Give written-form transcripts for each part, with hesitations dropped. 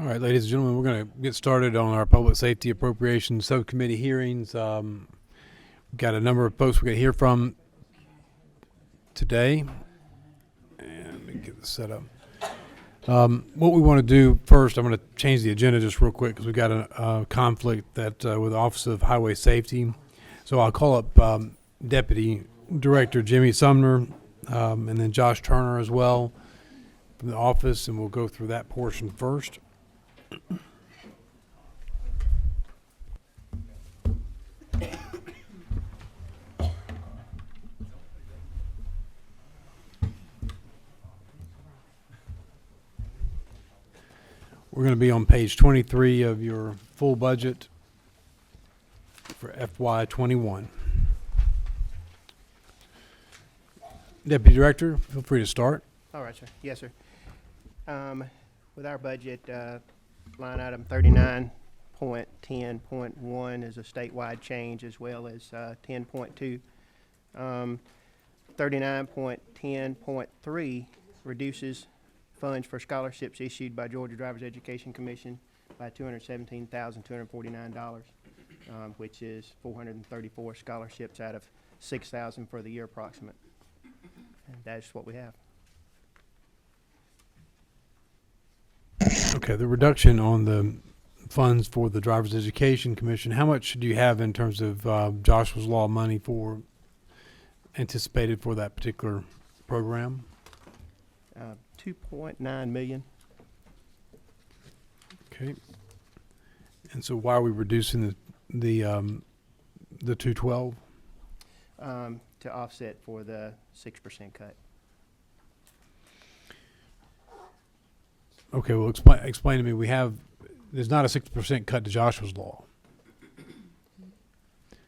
All right, ladies and gentlemen, we're going to get started on our Public Safety Appropriations Subcommittee hearings. We've got a number of folks we're going to hear from today. And let me get this set up. What we want to do first, I'm going to change the agenda just real quick because we've got a conflict that with the Office of Highway Safety. So I'll call up Deputy Director Jimmy Sumner and then Josh Turner as well from the office, and we'll go through that portion first. We're going to be on page 23 of your full budget for FY21. Deputy Director, feel free to start. All right, sir. Yes, sir. With our budget, line item 39.10.1 is a statewide change, as well as 10.2. 39.10.3 reduces funds for scholarships issued by Georgia Drivers Education Commission by $217,249, which is 434 scholarships out of 6,000 for the year approximate. And that's what we have. Okay, the reduction on the funds for the Drivers Education Commission, how much do you have in terms of Joshua's Law money for anticipated for that particular program? 2.9 million. Okay. And so why are we reducing the 212? To offset for the 6% cut. Okay, well, explain to me. There's not a 6% cut to Joshua's Law.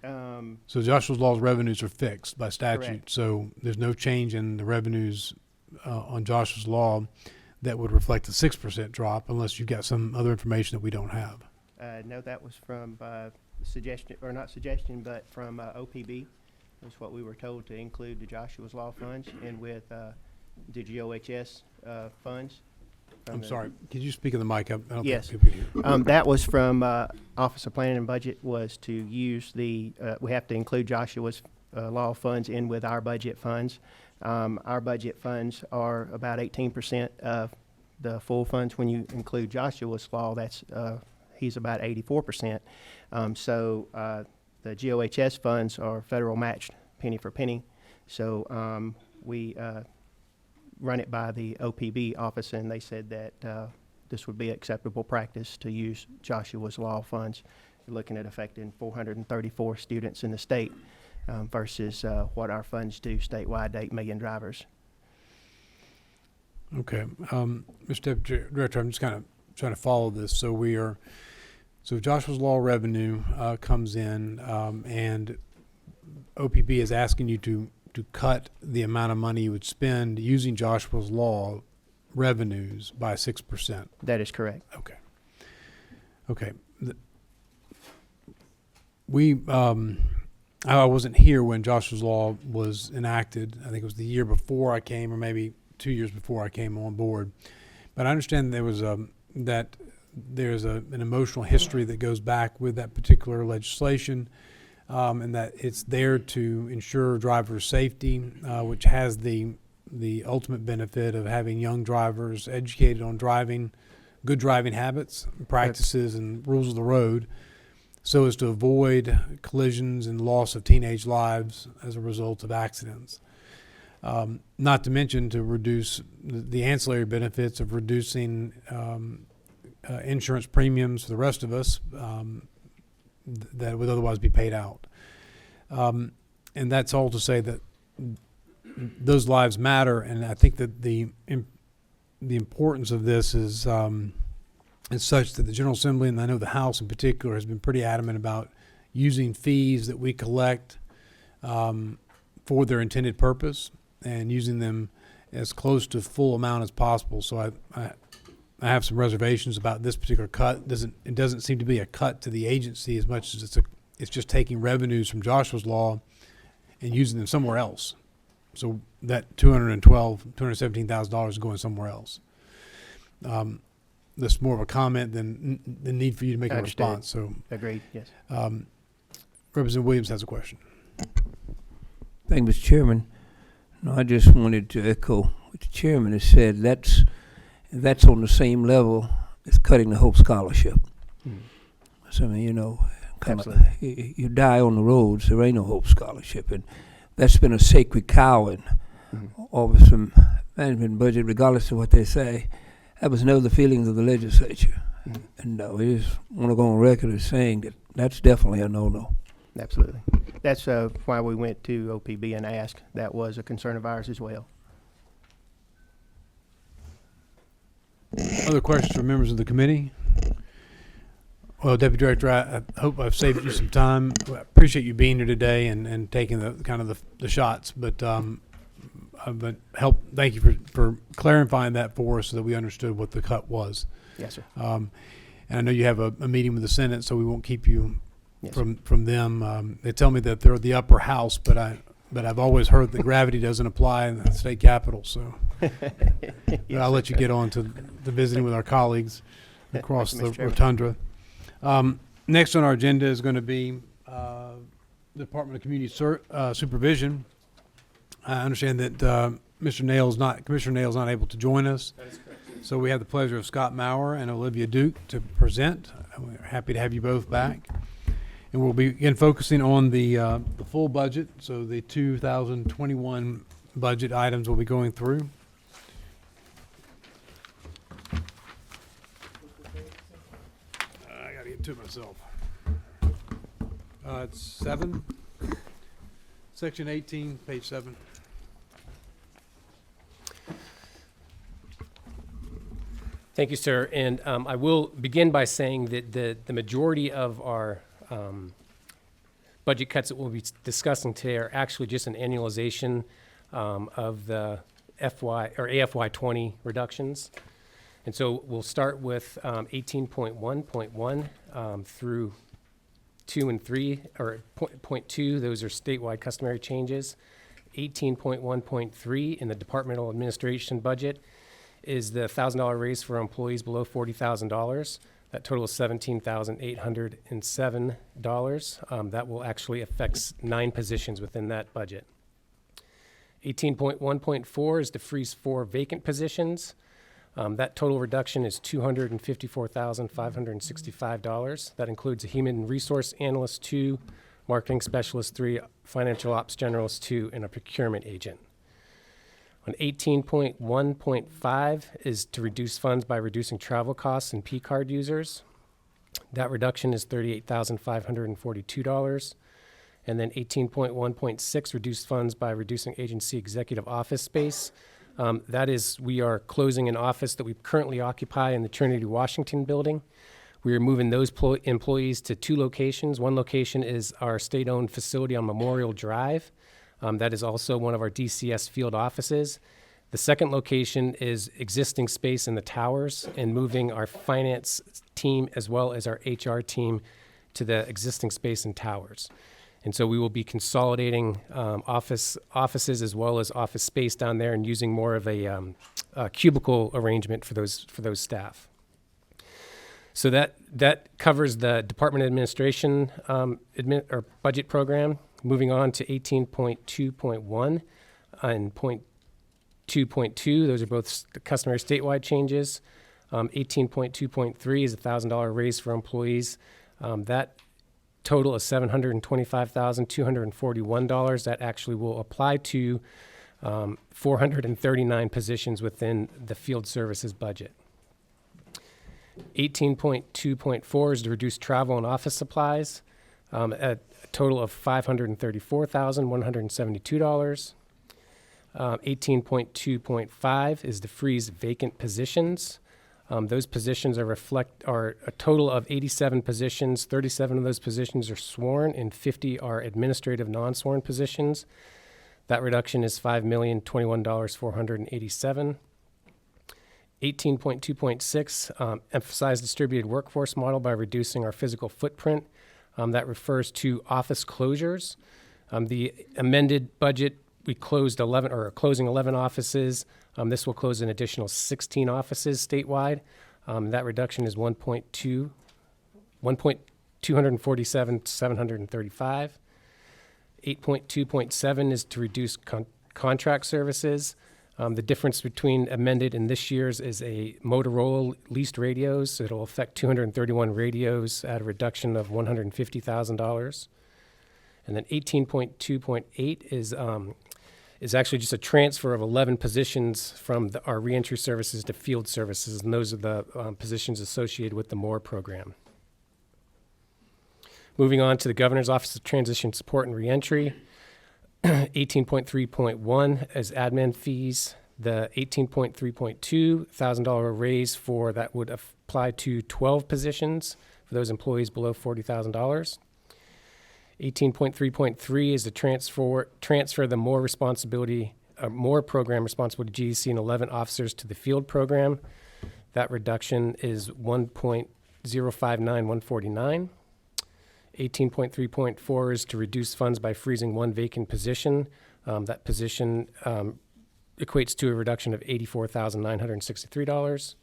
So Joshua's Law's revenues are fixed by statute. Correct. So there's no change in the revenues on Joshua's Law that would reflect a 6% drop unless you've got some other information that we don't have. No, that was from suggestion, or not suggestion, but from OPB. That's what we were told to include the Joshua's Law funds and with the GOHS funds. I'm sorry. Could you speak in the mic? I don't Yes. think people can hear. That was from Office of Planning and Budget, was to use the, we have to include Joshua's Law funds in with our budget funds. Our budget funds are about 18% of the full funds. When you include Joshua's Law, that's he's about 84%. So the GOHS funds are federal matched penny for penny. So we run it by the OPB office, and they said that this would be acceptable practice to use Joshua's Law funds. We're looking at affecting 434 students in the state versus what our funds do statewide, 8 million drivers. Okay. Mr. Deputy Director, I'm just kind of trying to follow this. So Joshua's Law revenue comes in, and OPB is asking you to cut the amount of money you would spend using Joshua's Law revenues by 6%. That is correct. Okay. I wasn't here when Joshua's Law was enacted. I think it was the year before I came, or maybe 2 years before I came on board. But I understand there was an emotional history that goes back with that particular legislation, and that it's there to ensure driver safety, which has the ultimate benefit of having young drivers educated on driving, good driving habits, practices, and rules of the road, so as to avoid collisions and loss of teenage lives as a result of accidents. Not to mention to reduce the ancillary benefits of reducing insurance premiums for the rest of us that would otherwise be paid out. And that's all to say that those lives matter, and I think that the importance of this is such that the General Assembly, and I know the House in particular, has been pretty adamant about using fees that we collect for their intended purpose and using them as close to full amount as possible. So I have some reservations about this particular cut. It doesn't seem to be a cut to the agency as much as it's just taking revenues from Joshua's Law and using them somewhere else. So that $217,000 is going somewhere else. this more of a comment than the need for you to make a Understood. response. So, Agreed, yes. Representative Williams has a question. Thank you, Mr. Chairman. No, I just wanted to echo what the chairman has said. That's on the same level as cutting the Hope Scholarship. So, I mean, you know, Absolutely. you die on the roads, there ain't no Hope Scholarship. And that's been a sacred cow in Office of Management budget, regardless of what they say. That was never the feelings of the legislature. And we just want to go on record as saying that that's definitely a no-no. Absolutely. That's why we went to OPB and asked. That was a concern of ours as well. Other questions from members of the committee? Well, Deputy Director, I hope I've saved you some time. I appreciate you being here today and taking the shots, but thank you for clarifying that for us so that we understood what the cut was. Yes, sir. And I know you have a meeting with the Senate, so we won't keep you Yes, from them. They tell me that they're the upper house, but I've always heard that gravity doesn't apply in the state capitol. So but I'll let you get on to the visiting with our colleagues across Thank you, the Mr. Chairman. rotunda. Next on our agenda is going to be the Department of Community Supervision. I understand that Commissioner Nail's not able to join us. That is correct. So we have the pleasure of Scott Maurer and Olivia Duke to present. We're happy to have you both back. And we'll begin focusing on the full budget. So the 2021 budget items we'll be going through. I got to get to it myself. It's 7, section 18, page 7. Thank you, sir. And I will begin by saying that the majority of our budget cuts that we'll be discussing today are actually just an annualization of the AFY 20 reductions. And so we'll start with 18.1.1 through 2 and 3, or point 2, those are statewide customary changes. 18.1.3 in the departmental administration budget is the $1,000 raise for employees below $40,000. That total is $17,807. That will actually affect 9 positions within that budget. 18.1.4 is to freeze 4 vacant positions. That total reduction is $254,565. That includes a human resource analyst 2, marketing specialist 3, financial ops generalist 2, and a procurement agent. On 18.1.5 is to reduce funds by reducing travel costs and P-card users. That reduction is $38,542. And then 18.1.6, reduce funds by reducing agency executive office space. That is, we are closing an office that we currently occupy in the Trinity Washington building. We are moving those employees to 2 locations. One location is our state-owned facility on Memorial Drive. That is also one of our DCS field offices. The second location is existing space in the towers and moving our finance team as well as our HR team to the existing space in towers. And so we will be consolidating offices as well as office space down there and using more of a cubicle arrangement for those staff. So that covers the Department of Administration or budget program. Moving on to 18.2.1 and 2.2, those are both customary statewide changes. 18.2.3 is a $1,000 raise for employees. That total is $725,241. That actually will apply to 439 positions within the field services budget. 18.2.4 is to reduce travel and office supplies at a total of $534,172. 18.2.5 is to freeze vacant positions. Those positions are a total of 87 positions. 37 of those positions are sworn and 50 are administrative non-sworn positions. That reduction is $5,021,487. 18.2.6, emphasize distributed workforce model by reducing our physical footprint. That refers to office closures. The amended budget, we closed 11 or are closing 11 offices. This will close an additional 16 offices statewide. That reduction is 1.247,735. 8.2.7 is to reduce contract services. The difference between amended and this year's is a Motorola leased radios. So it'll affect 231 radios at a reduction of $150,000. And then 18.2.8 is actually just a transfer of 11 positions from our reentry services to field services, and those are the positions associated with the MORE program. Moving on to the Governor's Office of Transition Support and Reentry, 18.3.1 as admin fees. The 18.3.2 $1,000 raise for that would apply to 12 positions for those employees below $40,000. 18.3.3 is the transfer the MORE responsibility, MORE program responsibility to GEC and 11 officers to the field program. That reduction is 1.059149. 18.3.4 is to reduce funds by freezing one vacant position. That position equates to a reduction of $84,963.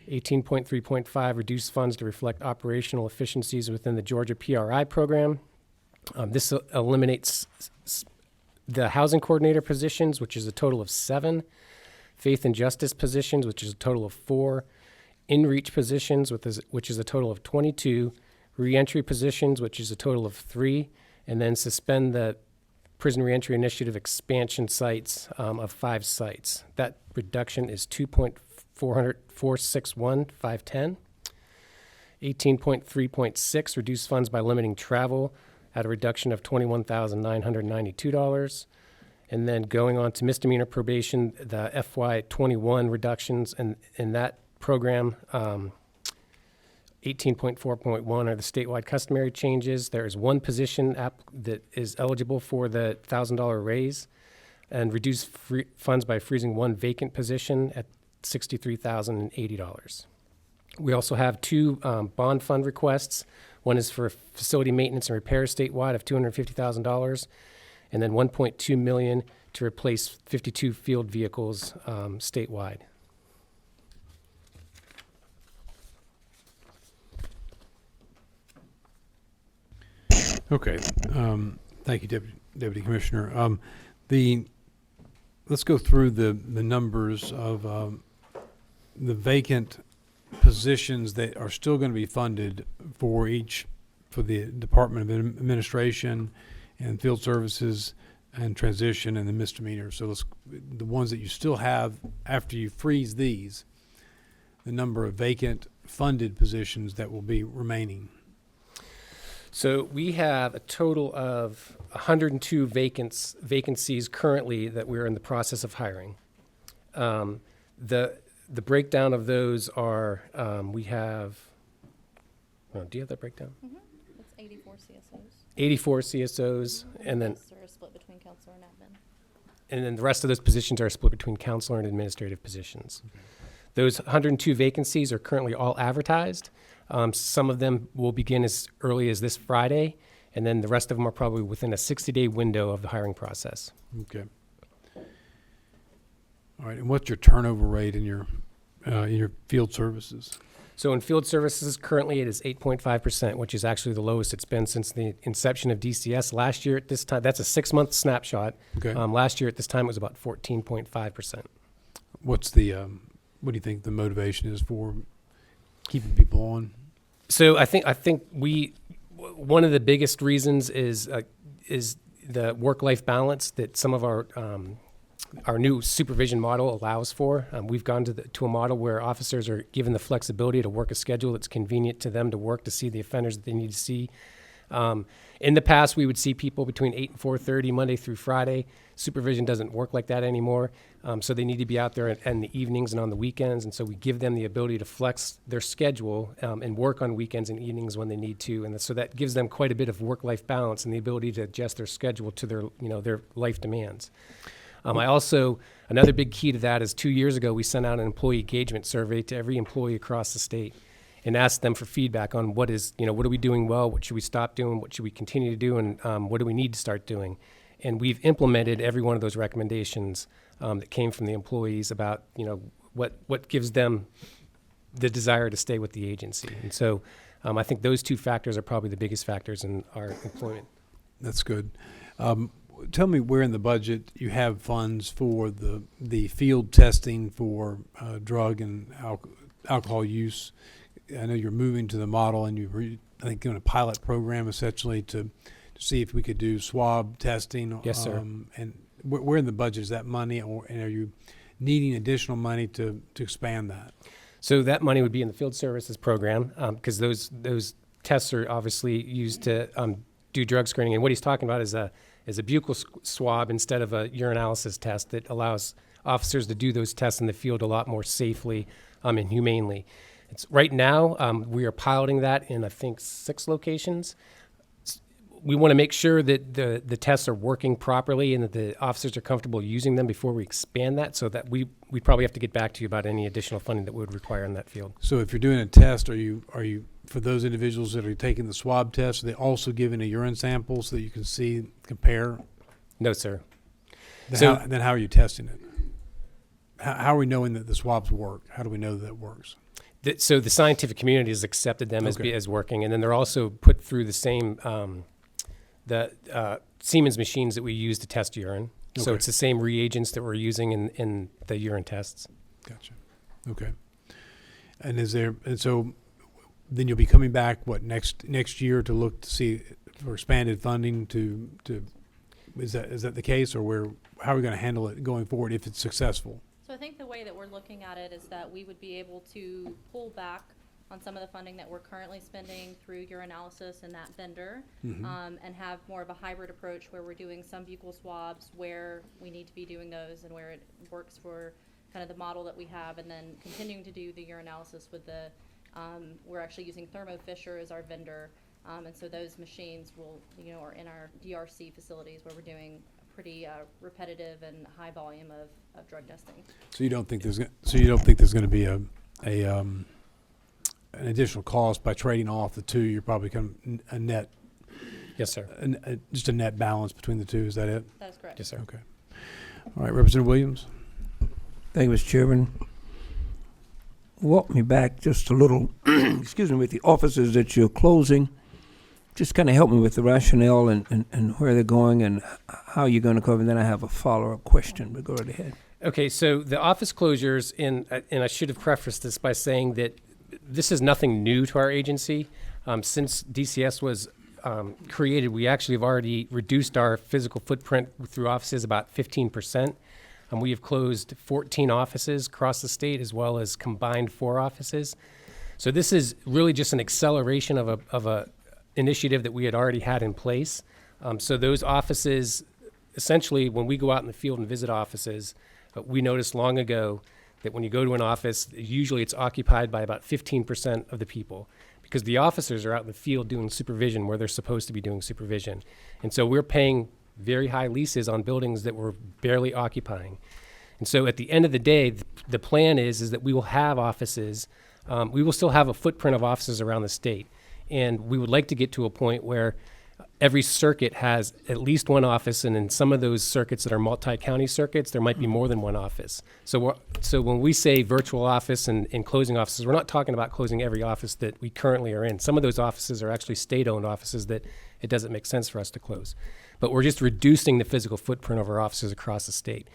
18.3.5 reduce funds to reflect operational efficiencies within the Georgia PRI program. This eliminates the housing coordinator positions, which is a total of 7, faith and justice positions, which is a total of 4, in-reach positions, which is a total of 22, reentry positions, which is a total of 3, and then suspend the prison reentry initiative expansion sites of 5 sites. That reduction is 2.461,510. 18.3.6 reduce funds by limiting travel at a reduction of $21,992. And then going on to misdemeanor probation, the FY21 reductions in that program, 18.4.1 are the statewide customary changes. There is one position that is eligible for the $1,000 raise, and reduce funds by freezing one vacant position at $63,080. We also have 2 bond fund requests. One is for facility maintenance and repairs statewide of $250,000, and then $1.2 million to replace 52 field vehicles statewide. Okay. Thank you, Deputy Commissioner. Let's go through the numbers of the vacant positions that are still going to be funded for the Department of Administration and Field Services and Transition and the misdemeanor. So the ones that you still have after you freeze these, the number of vacant funded positions that will be remaining. So we have a total of 102 vacancies currently that we're in the process of hiring. The breakdown of those are, we have, do you have that breakdown? Mm-hmm. It's 84 CSOs. 84 CSOs, and then Rest are split between counselor and admin. and then the rest of those positions are split between counselor and administrative positions. Okay. Those 102 vacancies are currently all advertised. Some of them will begin as early as this Friday, and then the rest of them are probably within a 60-day window of the hiring process. Okay. All right. And what's your turnover rate in your field services? So in field services, currently it is 8.5%, which is actually the lowest it's been since the inception of DCS. Last year at this time, that's a 6-month snapshot. Okay. Last year at this time, it was about 14.5%. What do you think the motivation is for keeping people on? So I think one of the biggest reasons is the work-life balance that some of our new supervision model allows for. We've gone to a model where officers are given the flexibility to work a schedule that's convenient to them to work to see the offenders that they need to see. In the past, we would see people between 8 and 4:30 Monday through Friday. Supervision doesn't work like that anymore, so they need to be out there in the evenings and on the weekends, and so we give them the ability to flex their schedule and work on weekends and evenings when they need to, and so that gives them quite a bit of work-life balance and the ability to adjust their schedule to their life demands. Another big key to that is 2 years ago, we sent out an employee engagement survey to every employee across the state and asked them for feedback on what are we doing well, what should we stop doing, what should we continue to do, and what do we need to start doing. And we've implemented every one of those recommendations that came from the employees about, what gives them the desire to stay with the agency. And so I think those two factors are probably the biggest factors in our employment. That's good. Tell me where in the budget you have funds for the field testing for drug and alcohol use. I know you're moving to the model, and I think doing a pilot program essentially to see if we could do swab testing. Yes, sir. And where in the budget is that money, and are you needing additional money to expand that? So that money would be in the field services program because those tests are obviously used to do drug screening. And what he's talking about is a buccal swab instead of a urinalysis test that allows officers to do those tests in the field a lot more safely and humanely. Right now, we are piloting that in, I think, 6 locations. We want to make sure that the tests are working properly and that the officers are comfortable using them before we expand that, so that we probably have to get back to you about any additional funding that we would require in that field. So if you're doing a test, are you for those individuals that are taking the swab test, are they also given a urine sample so that you can compare? No, sir. Then how are you testing it? How are we knowing that the swabs work? How do we know that it works? So the scientific community has accepted them Okay. as working, and then they're also put through the same Siemens machines that we use to test urine. So Okay. it's the same reagents that we're using in the urine tests. Gotcha. Okay. And so then you'll be coming back next year to look to see for expanded funding to is that the case, or how are we going to handle it going forward if it's successful? So I think the way that we're looking at it is that we would be able to pull back on some of the funding that we're currently spending through urinalysis and that vendor, and have more of a hybrid approach where we're doing some buccal swabs where we need to be doing those and where it works for kind of the model that we have, and then continuing to do the urinalysis with we're actually using Thermo Fisher as our vendor, and so those machines are in our DRC facilities where we're doing pretty repetitive and high volume of drug testing. So you don't think there's going to be an additional cost by trading off the two? You're probably a net. Yes, sir. Just a net balance between the two. Is that it? That is correct. Yes, sir. Okay. All right, Representative Williams. Thank you, Mr. Chairman. Walk me back just a little, excuse me, with the offices that you're closing. Just kind of help me with the rationale and where they're going and how you're going to cover. And then I have a follow-up question, but go right ahead. Okay, so the office closures, and I should have prefaced this by saying that this is nothing new to our agency. Since DCS was created, we actually have already reduced our physical footprint through offices about 15%. We have closed 14 offices across the state, as well as combined 4 offices. So this is really just an acceleration of a initiative that we had already had in place. So those offices, essentially, when we go out in the field and visit offices, we noticed long ago that when you go to an office, usually it's occupied by about 15% of the people, because the officers are out in the field doing supervision where they're supposed to be doing supervision. And so we're paying very high leases on buildings that we're barely occupying. And so at the end of the day, the plan is that we will have offices, we will still have a footprint of offices around the state. And we would like to get to a point where every circuit has at least one office, and in some of those circuits that are multi-county circuits, there might be more than one office. So when we say virtual office and closing offices, we're not talking about closing every office that we currently are in. Some of those offices are actually state-owned offices that it doesn't make sense for us to close. But we're just reducing the physical footprint of our offices across the state.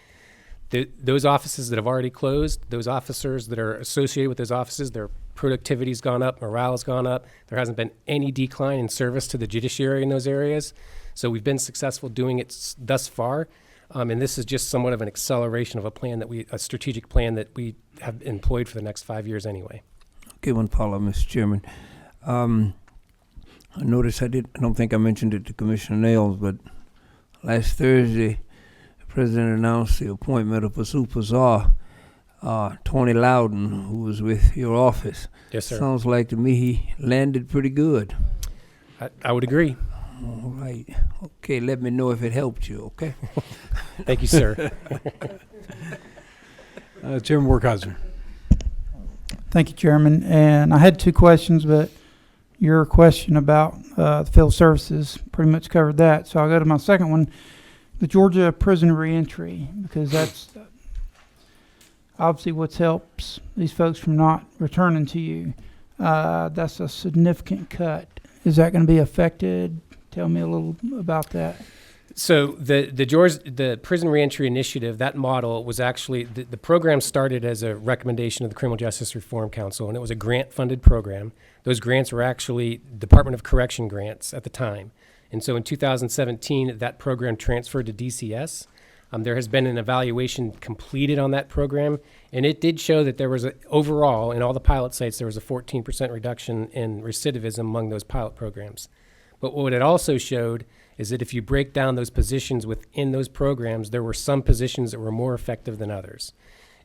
Those offices that have already closed, those officers that are associated with those offices, their productivity's gone up, morale has gone up. There hasn't been any decline in service to the judiciary in those areas. So we've been successful doing it thus far. And this is just somewhat of an acceleration of a strategic plan that we have employed for the next 5 years anyway. Okay, one follow-up, Mr. Chairman. I noticed I don't think I mentioned it to Commissioner Nails, but last Thursday, the President announced the appointment of a super czar, Tony Loudon, who was with your office. Yes, sir. Sounds like to me he landed pretty good. I would agree. All right. Okay, let me know if it helped you, okay? Thank you, sir. Chairman Werkheiser. Thank you, Chairman. And I had 2 questions, but your question about field services pretty much covered that. So I'll go to my second one, the Georgia prison reentry, because that's obviously what helps these folks from not returning to you. That's a significant cut. Is that going to be affected? Tell me a little about that. So the Prison Reentry Initiative, that model was actually, the program started as a recommendation of the Criminal Justice Reform Council, and it was a grant-funded program. Those grants were actually Department of Correction grants at the time. And so in 2017, that program transferred to DCS. There has been an evaluation completed on that program, and it did show that there was overall, in all the pilot sites, there was a 14% reduction in recidivism among those pilot programs. But what it also showed is that if you break down those positions within those programs, there were some positions that were more effective than others.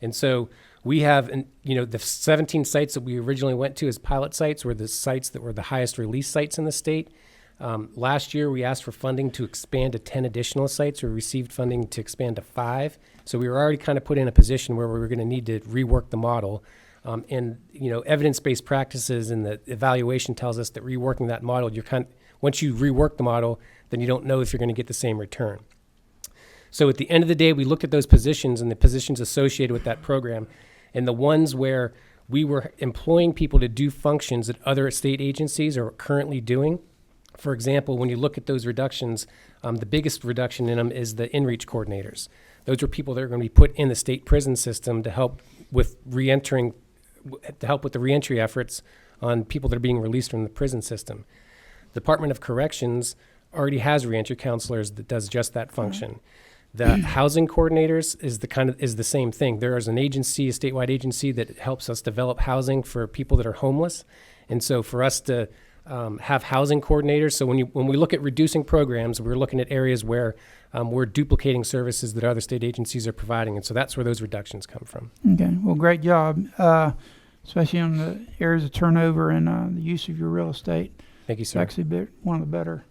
And so we have, the 17 sites that we originally went to as pilot sites were the sites that were the highest release sites in the state. Last year, we asked for funding to expand to 10 additional sites. We received funding to expand to 5. So we were already kind of put in a position where we were going to need to rework the model. Evidence-based practices and the evaluation tells us that reworking that model, once you rework the model, then you don't know if you're going to get the same return. So at the end of the day, we looked at those positions and the positions associated with that program, and the ones where we were employing people to do functions that other state agencies are currently doing. For example, when you look at those reductions, the biggest reduction in them is the in-reach coordinators. Those are people that are going to be put in the state prison system to help with the reentry efforts on people that are being released from the prison system. The Department of Corrections already has reentry counselors that does just that function. The housing coordinators is the same thing. There is an agency, a statewide agency that helps us develop housing for people that are homeless. And so for us to have housing coordinators, so when we look at reducing programs, we're looking at areas where we're duplicating services that other state agencies are providing. And so that's where those reductions come from. Okay, well, great job, especially on the areas of turnover and the use of your real estate. Thank you, It's sir. actually one of the better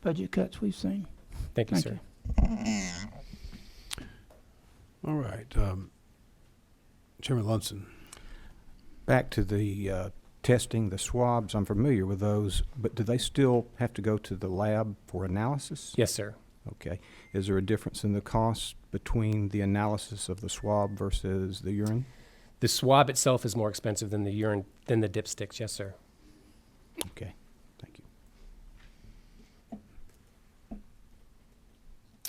budget cuts we've seen. Thank you, Thank sir. All right. Chairman Lunson. Back to the testing, the swabs, I'm familiar with those, but do they still have to go to the lab for analysis? Yes, sir. Okay. Is there a difference in the cost between the analysis of the swab versus the urine? The swab itself is more expensive than the urine, than the dipsticks. Yes, sir. Okay. Thank you.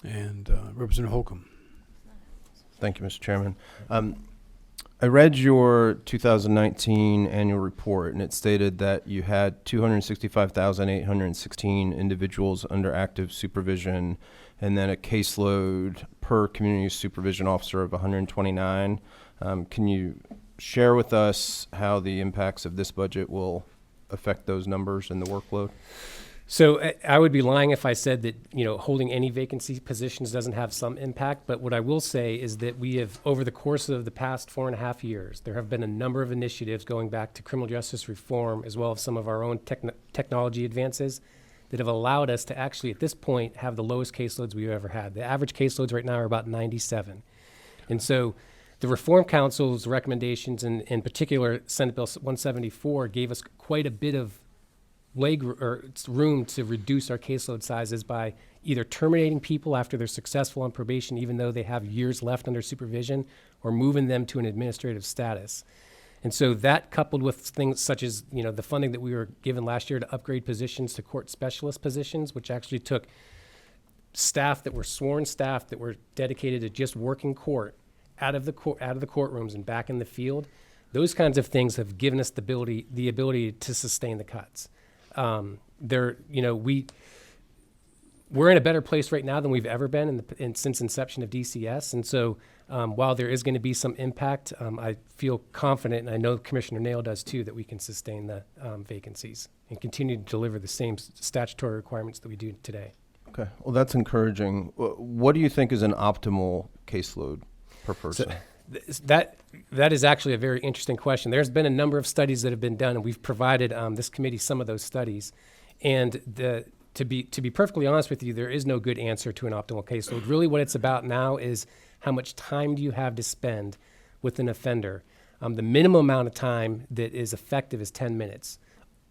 And Representative Holcomb. Thank you, Mr. Chairman. I read your 2019 annual report, and it stated that you had 265,816 individuals under active supervision, and then a caseload per community supervision officer of 129. Can you share with us how the impacts of this budget will affect those numbers and the workload? So I would be lying if I said that, holding any vacancy positions doesn't have some impact. But what I will say is that we have, over the course of the past 4.5 years, there have been a number of initiatives going back to criminal justice reform, as well as some of our own technology advances that have allowed us to actually, at this point, have the lowest caseloads we've ever had. The average caseloads right now are about 97. And so the Reform Council's recommendations, and in particular, Senate Bill 174, gave us quite a bit of room to reduce our caseload sizes by either terminating people after they're successful on probation, even though they have years left under supervision, or moving them to an administrative status. And so that, coupled with things such as, the funding that we were given last year to upgrade positions to court specialist positions, which actually took staff that were sworn staff that were dedicated to just working court out of the courtrooms and back in the field. Those kinds of things have given us the ability to sustain the cuts. We're in a better place right now than we've ever been since inception of DCS. And so while there is going to be some impact, I feel confident, and I know Commissioner Nail does too, that we can sustain the vacancies and continue to deliver the same statutory requirements that we do today. Okay, well, that's encouraging. What do you think is an optimal caseload per person? That is actually a very interesting question. There's been a number of studies that have been done, and we've provided this committee some of those studies. And to be perfectly honest with you, there is no good answer to an optimal caseload. Really what it's about now is how much time do you have to spend with an offender. The minimum amount of time that is effective is 10 minutes.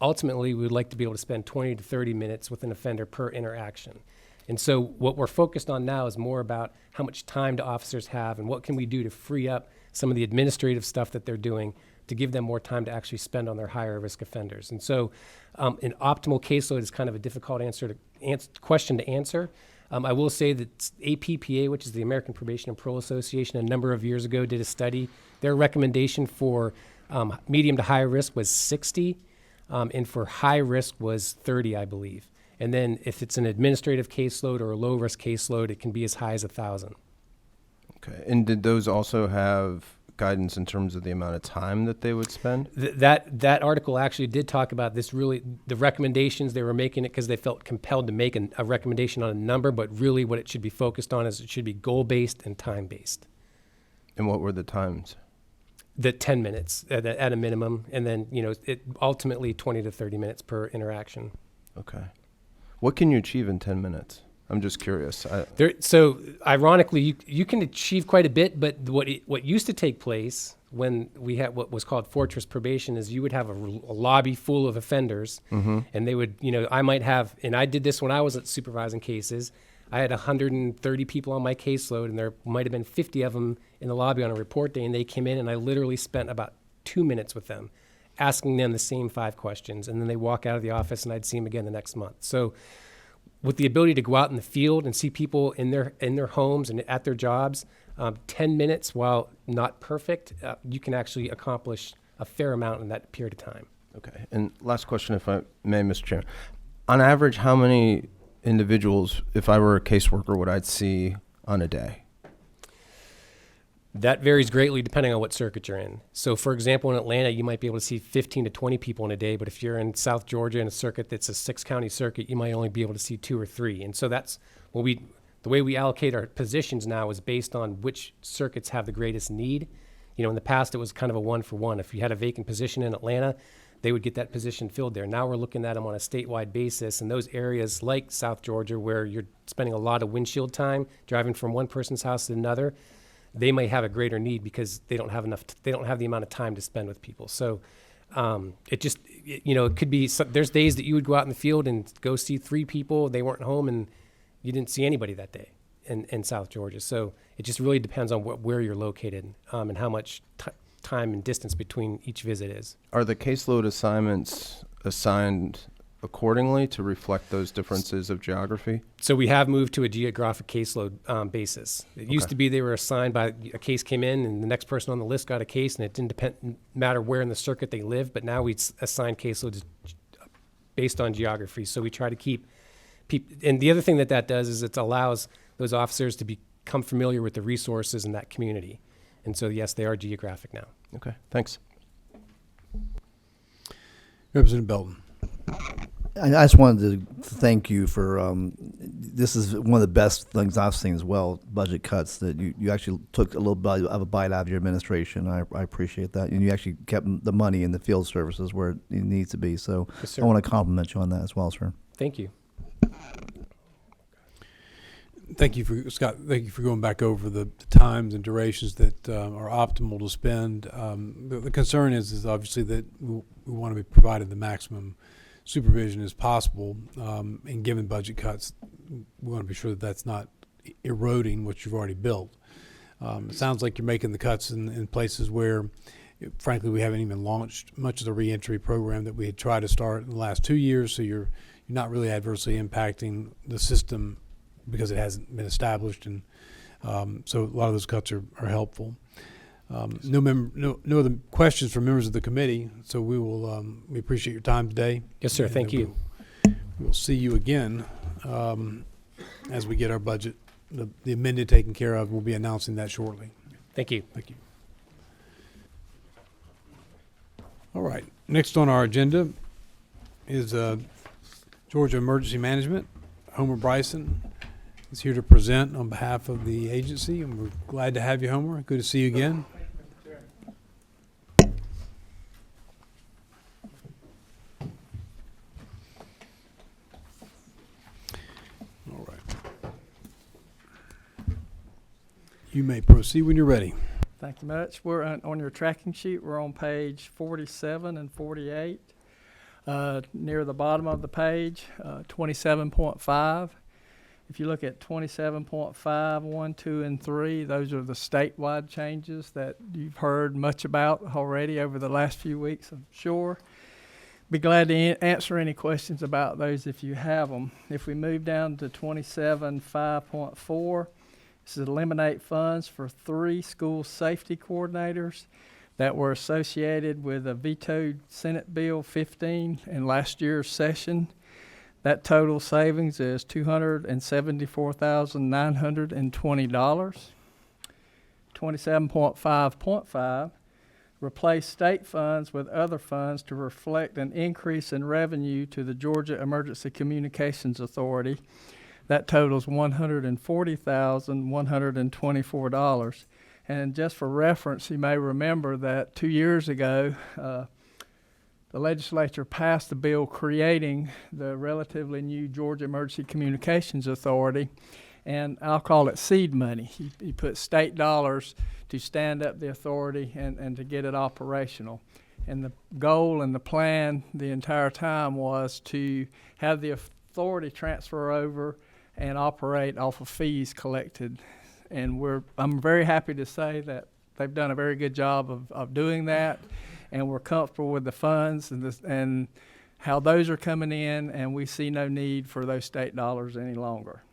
Ultimately, we would like to be able to spend 20 to 30 minutes with an offender per interaction. And so what we're focused on now is more about how much time do officers have and what can we do to free up some of the administrative stuff that they're doing to give them more time to actually spend on their higher risk offenders. And so an optimal caseload is kind of a difficult question to answer. I will say that APPA, which is the American Probation and Parole Association, a number of years ago did a study. Their recommendation for medium to high risk was 60, and for high risk was 30, I believe. And then if it's an administrative caseload or a low risk caseload, it can be as high as 1,000. Okay. And did those also have guidance in terms of the amount of time that they would spend? That article actually did talk about this, really the recommendations. They were making it because they felt compelled to make a recommendation on a number, but really what it should be focused on is it should be goal-based and time-based. And what were the times? The 10 minutes at a minimum, and then it ultimately 20 to 30 minutes per interaction. Okay. What can you achieve in 10 minutes? I'm just curious. So ironically, you can achieve quite a bit, but what used to take place when we had what was called Fortress Probation is you would have a lobby full of offenders, and they would, I might have, and I did this when I was supervising cases. I had 130 people on my caseload, and there might have been 50 of them in the lobby on a report day, and they came in, and I literally spent about 2 minutes with them, asking them the same 5 questions, and then they walk out of the office, and I'd see them again the next month. So with the ability to go out in the field and see people in their homes and at their jobs, 10 minutes, while not perfect, you can actually accomplish a fair amount in that period of time. Okay. And last question, if I may, Mr. Chairman. On average, how many individuals, if I were a caseworker, would I see on a day? That varies greatly depending on what circuit you're in. So, for example, in Atlanta, you might be able to see 15 to 20 people in a day, but if you're in South Georgia in a circuit that's a 6-county circuit, you might only be able to see 2 or 3. And so that's the way we allocate our positions now is based on which circuits have the greatest need. In the past, it was kind of a 1-for-1. If you had a vacant position in Atlanta, they would get that position filled there. Now we're looking at them on a statewide basis, and those areas like South Georgia, where you're spending a lot of windshield time driving from one person's house to another, they may have a greater need because they don't have they don't have the amount of time to spend with people. So it could be, there's days that you would go out in the field and go see 3 people, they weren't home, and you didn't see anybody that day in South Georgia. So it just really depends on where you're located and how much time and distance between each visit is. Are the caseload assignments assigned accordingly to reflect those differences of geography? So we have moved to a geographic caseload basis. It used to be they were assigned by a case came in and the next person on the list got a case, and it didn't matter where in the circuit they lived, but now we assign caseloads based on geography. So we try to keep people, and the other thing that does is it allows those officers to become familiar with the resources in that community. And so, yes, they are geographic now. Okay, thanks. Representative Belton. I just wanted to thank you for, this is one of the best things I've seen as well, budget cuts, that you actually took a little bit of a bite out of your administration. I appreciate that. And you actually kept the money in the field services where it needs to be. So Yes, sir. I want to compliment you on that as well, sir. Thank you. Thank you Scott. Thank you for going back over the times and durations that are optimal to spend. The concern is obviously that we want to be provided the maximum supervision as possible, and given budget cuts, we want to be sure that that's not eroding what you've already built. It sounds like you're making the cuts in places where, frankly, we haven't even launched much of the reentry program that we had tried to start in the last 2 years. So you're not really adversely impacting the system because it hasn't been established, and so a lot of those cuts are helpful. No other questions from members of the committee, so we appreciate your time today. Yes, sir. Thank you. We'll see you again as we get our budget, the amended taken care of. We'll be announcing that shortly. Thank you. Thank you. All right. Next on our agenda is Georgia Emergency Management. Homer Bryson is here to present on behalf of the agency, and we're glad to have you, Homer. Good to see you again. All right. You may proceed when you're ready. Thank you much. We're on your tracking sheet. We're on page 47 and 48. Near the bottom of the page, 27.5. If you look at 27.5, 1, 2, and 3, those are the statewide changes that you've heard much about already over the last few weeks, I'm sure. Be glad to answer any questions about those if you have them. If we move down to 27.5.4, this is eliminate funds for 3 school safety coordinators that were associated with a vetoed Senate Bill 15 in last year's session. That total savings is $274,920. 27.5.5, replace state funds with other funds to reflect an increase in revenue to the Georgia Emergency Communications Authority. That totals $140,124. And just for reference, you may remember that 2 years ago, the legislature passed a bill creating the relatively new Georgia Emergency Communications Authority, and I'll call it seed money. He put state dollars to stand up the authority and to get it operational. And the goal and the plan the entire time was to have the authority transfer over and operate off of fees collected. And I'm very happy to say that they've done a very good job of doing that, and we're comfortable with the funds and how those are coming in, and we see no need for those state dollars any longer.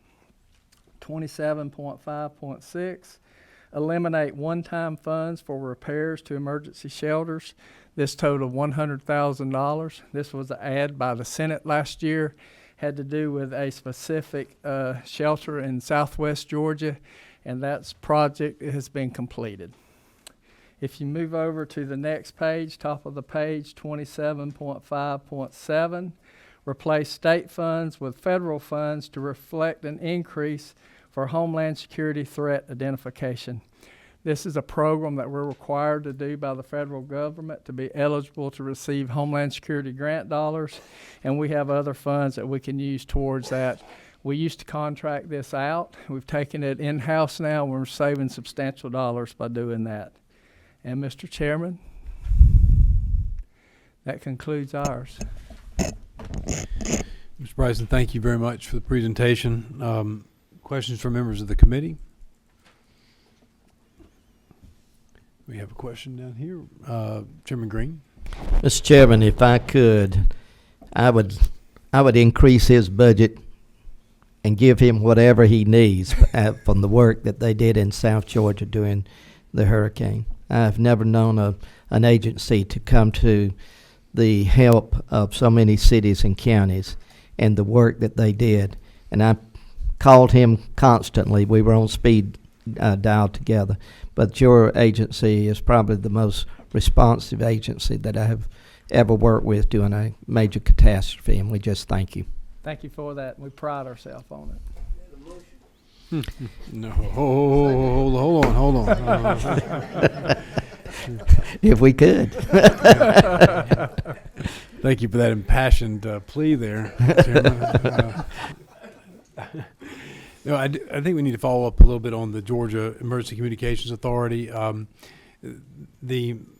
27.5.6, eliminate one-time funds for repairs to emergency shelters. This totaled $100,000. This was an add by the Senate last year, had to do with a specific shelter in southwest Georgia, and that project has been completed. If you move over to the next page, top of the page, 27.5.7, replace state funds with federal funds to reflect an increase for Homeland Security threat identification. This is a program that we're required to do by the federal government to be eligible to receive Homeland Security grant dollars, and we have other funds that we can use towards that. We used to contract this out. We've taken it in-house now, and we're saving substantial dollars by doing that. And Mr. Chairman, that concludes ours. Mr. Bryson, thank you very much for the presentation. Questions from members of the committee? We have a question down here. Chairman Green. Mr. Chairman, if I could, I would increase his budget and give him whatever he needs from the work that they did in South Georgia during the hurricane. I've never known an agency to come to the help of so many cities and counties and the work that they did. And I called him constantly. We were on speed dial together. But your agency is probably the most responsive agency that I have ever worked with during a major catastrophe, and we just thank you. Thank you for that. We pride ourselves on it. No, hold on. If we could. Thank you for that impassioned plea there, Chairman. No, I think we need to follow up a little bit on the Georgia Emergency Communications Authority. I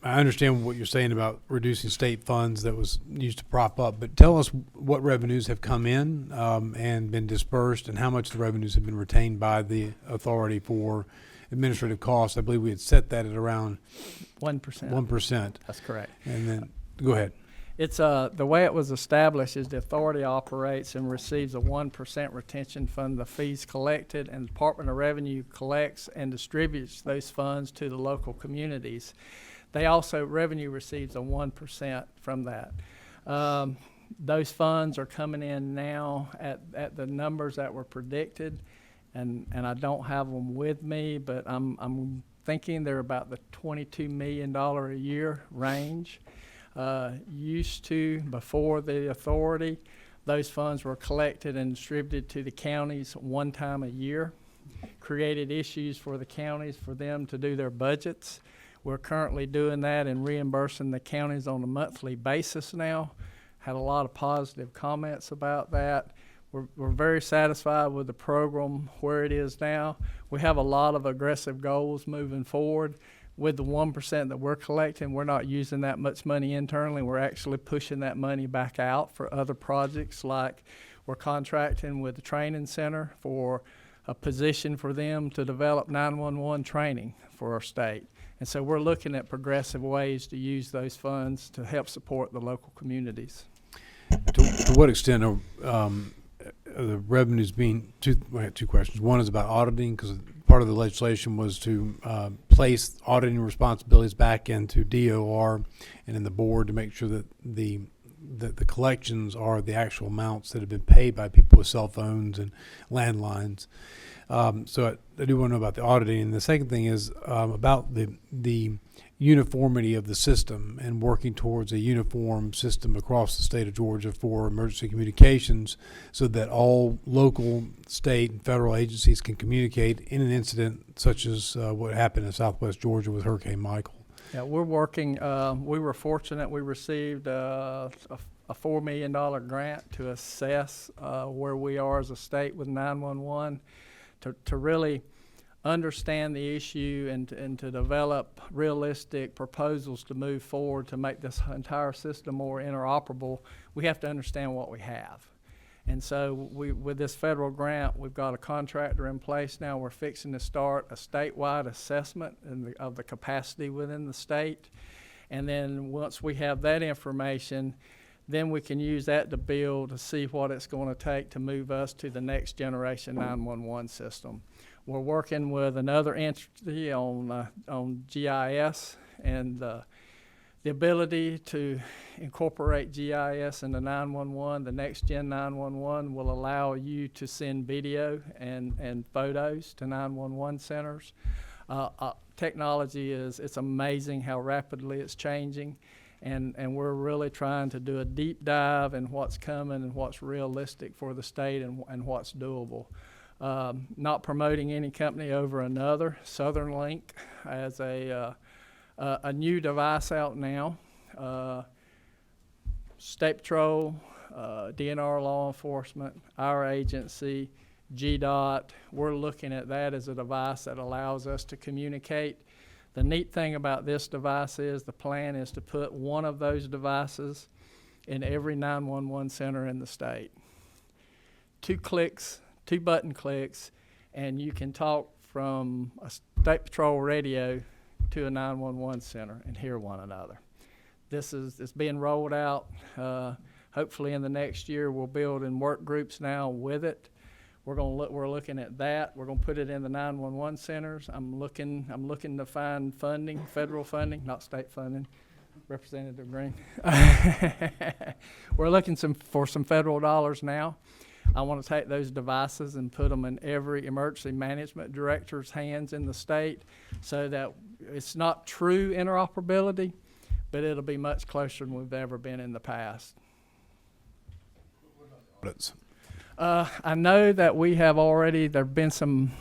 understand what you're saying about reducing state funds that was used to prop up, but tell us what revenues have come in and been dispersed, and how much the revenues have been retained by the authority for administrative costs. I believe we had set that at around 1%. 1%. That's correct. And then, go ahead. It's the way it was established is the authority operates and receives a 1% retention from the fees collected, and the Department of Revenue collects and distributes those funds to the local communities. They also, revenue receives a 1% from that. Those funds are coming in now at the numbers that were predicted, and I don't have them with me, but I'm thinking they're about the $22 million a year range. Used to, before the authority, those funds were collected and distributed to the counties one time a year. Created issues for the counties for them to do their budgets. We're currently doing that and reimbursing the counties on a monthly basis now. Had a lot of positive comments about that. We're very satisfied with the program where it is now. We have a lot of aggressive goals moving forward. With the 1% that we're collecting, we're not using that much money internally. We're actually pushing that money back out for other projects, like We're contracting with the training center for a position for them to develop 911 training for our state. And so we're looking at progressive ways to use those funds to help support the local communities. To what extent are the revenues being, I have two questions. One is about auditing, because part of the legislation was to place auditing responsibilities back into DOR and in the board to make sure that the collections are the actual amounts that have been paid by people with cell phones and landlines. So I do want to know about the auditing. And the second thing is about the uniformity of the system and working towards a uniform system across the state of Georgia for emergency communications, so that all local, state, and federal agencies can communicate in an incident such as what happened in Southwest Georgia with Hurricane Michael. Yeah, we're working, we were fortunate, we received a $4 million grant to assess where we are as a state with 911, to really understand the issue and to develop realistic proposals to move forward to make this entire system more interoperable. We have to understand what we have. And so with this federal grant, we've got a contractor in place now. We're fixing to start a statewide assessment of the capacity within the state. And then once we have that information, then we can use that to build to see what it's going to take to move us to the next generation 911 system. We're working with another entity on GIS, and the ability to incorporate GIS into 911, the next gen 911, will allow you to send video and photos to 911 centers. Technology it's amazing how rapidly it's changing, and we're really trying to do a deep dive in what's coming and what's realistic for the state and what's doable. Not promoting any company over another. Southern Link has a new device out now. State Patrol, DNR law enforcement, our agency, GDOT, we're looking at that as a device that allows us to communicate. The neat thing about this device is the plan is to put one of those devices in every 911 center in the state. 2 clicks, 2 button clicks, and you can talk from a State Patrol radio to a 911 center and hear one another. It's being rolled out. Hopefully in the next year we'll build in work groups now with it. We're looking at that. We're gonna put it in the 911 centers. I'm looking to find funding, federal funding, not state funding. Representative Green. We're looking for some federal dollars now. I want to take those devices and put them in every emergency management director's hands in the state, so that it's not true interoperability, but it'll be much closer than we've ever been in the past. I know that we have already, there have been some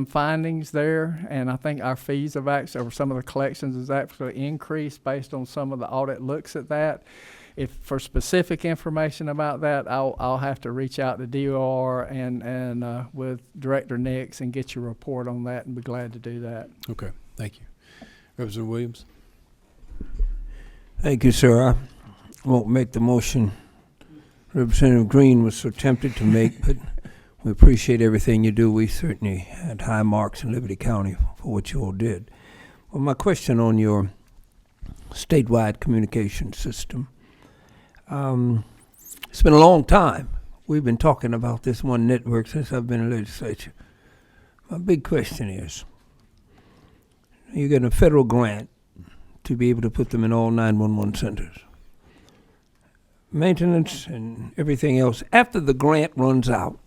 findings there, and I think our fees have actually, or some of the collections has actually increased based on some of the audit looks at that. If for specific information about that, I'll have to reach out to DOR and with Director Nix and get your report on that, and be glad to do that. Okay, thank you. Representative Williams. Thank you, sir. I won't make the motion Representative Green was so tempted to make, but we appreciate everything you do. We certainly had high marks in Liberty County for what you all did. Well, my question on your statewide communication system. It's been a long time. We've been talking about this one network since I've been in the legislature. My big question is, you get a federal grant to be able to put them in all 911 centers. Maintenance and everything else, after the grant runs out,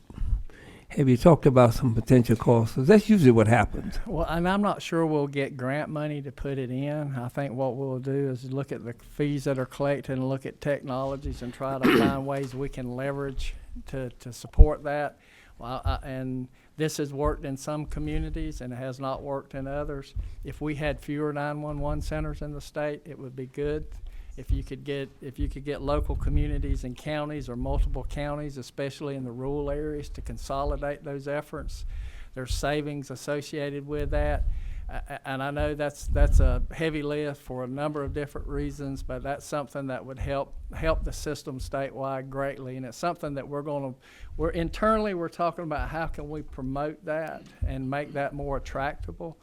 have you talked about some potential costs? 'Cause that's usually what happens. Well, and I'm not sure we'll get grant money to put it in. I think what we'll do is look at the fees that are collected and look at technologies and try to find ways we can leverage to support that. Well, and this has worked in some communities and it has not worked in others. If we had fewer 911 centers in the state, it would be good. If you could get local communities and counties, or multiple counties, especially in the rural areas, to consolidate those efforts, there's savings associated with that. And I know that's a heavy lift for a number of different reasons, but that's something that would help the system statewide greatly. And it's something that we're internally talking about how can we promote that and make that more attractable.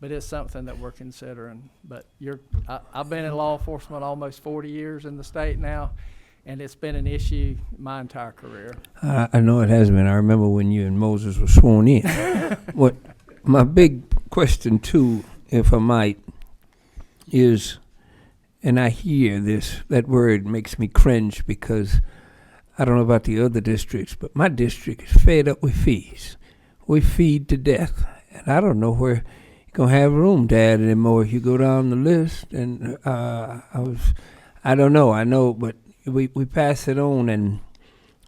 But it's something that we're considering. But I've been in law enforcement almost 40 years in the state now, and it's been an issue my entire career. I know it has been. I remember when you and Moses were sworn in. My big question, too, if I might, is, and I hear that word makes me cringe because I don't know about the other districts, but my district is fed up with fees. We feed to death, and I don't know where you're going to have room to add anymore if you go down the list. And I don't know. I know, but we pass it on, and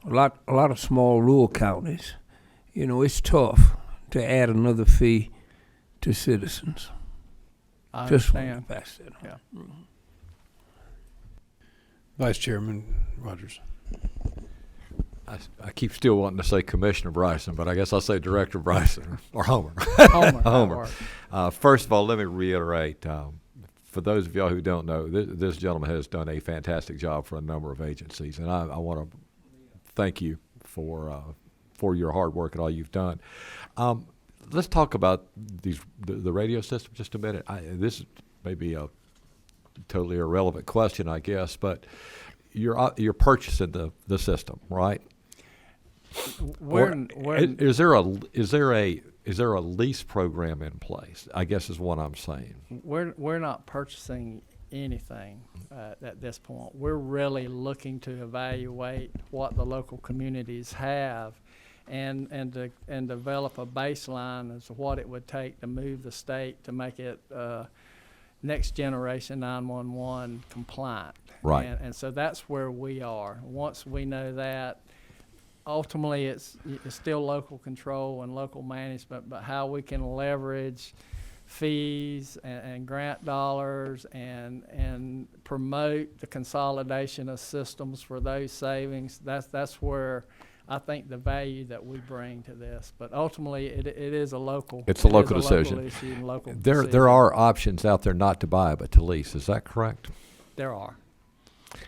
a lot of small rural counties, it's tough to add another fee to citizens. I Just understand. want to pass that on. Yeah. Vice Chairman Rogers. I keep still wanting to say Commissioner Bryson, but I guess I'll say Director Bryson or Homer. Homer. Homer. First of all, let me reiterate, for those of y'all who don't know, this gentleman has done a fantastic job for a number of agencies, and I want to thank you for your hard work and all you've done. Let's talk about the radio system just a minute. This may be a totally irrelevant question, I guess, but you're purchasing the system, right? Is there a lease program in place? I guess is what I'm saying. We're not purchasing anything at this point. We're really looking to evaluate what the local communities have and develop a baseline as to what it would take to move the state to make it next generation 911 compliant. Right. And so that's where we are. Once we know that, ultimately it's still local control and local management, but how we can leverage fees and grant dollars and promote the consolidation of systems for those savings, that's where I think the value that we bring to this. But ultimately, it is a local. It's a local decision. Local issue and local There decision. are options out there not to buy but to lease. Is that correct? There are.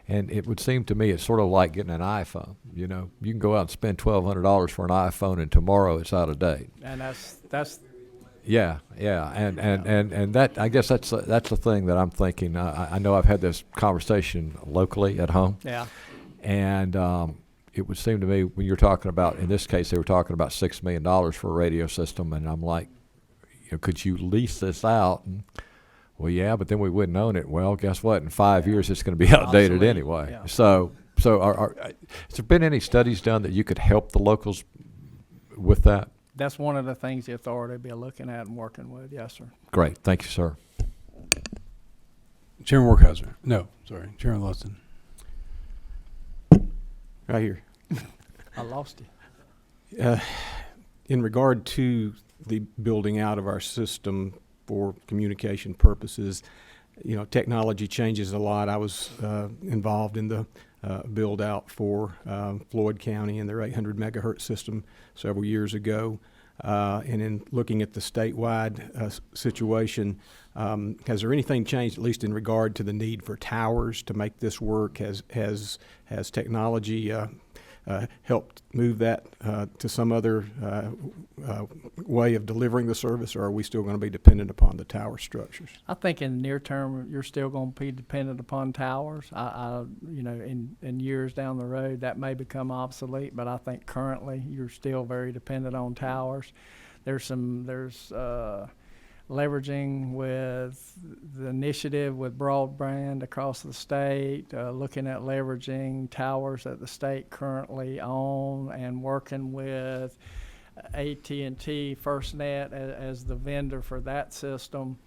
And it would seem to me it's sort of like getting an iPhone. You can go out and spend $1,200 for an iPhone, and tomorrow it's out of date. And that's. Yeah, and that, I guess that's the thing that I'm thinking. I know I've had this conversation locally at home. Yeah. And it would seem to me when you're talking about, in this case, they were talking about $6 million for a radio system, and I'm like, could you lease this out? And, well, yeah, but then we wouldn't own it. Well, guess what? In 5 years, it's going to be outdated Obsolete. anyway. Yeah. So has there been any studies done that you could help the locals with that? That's one of the things the authority will be looking at and working with. Yes, sir. Great. Thank you, sir. Chairman Workhauser. No, sorry. Chairman Luston. Right here. I lost you. In regard to the building out of our system for communication purposes, technology changes a lot. I was involved in the build out for Floyd County and their 800 megahertz system several years ago. And in looking at the statewide situation, has there anything changed, at least in regard to the need for towers to make this work? Has technology helped move that to some other way of delivering the service, or are we still going to be dependent upon the tower structures? I think in the near term, you're still going to be dependent upon towers. In years down the road, that may become obsolete, but I think currently you're still very dependent on towers. There's leveraging with the initiative with broadband across the state, looking at leveraging towers that the state currently own and working with AT&T FirstNet as the vendor for that system.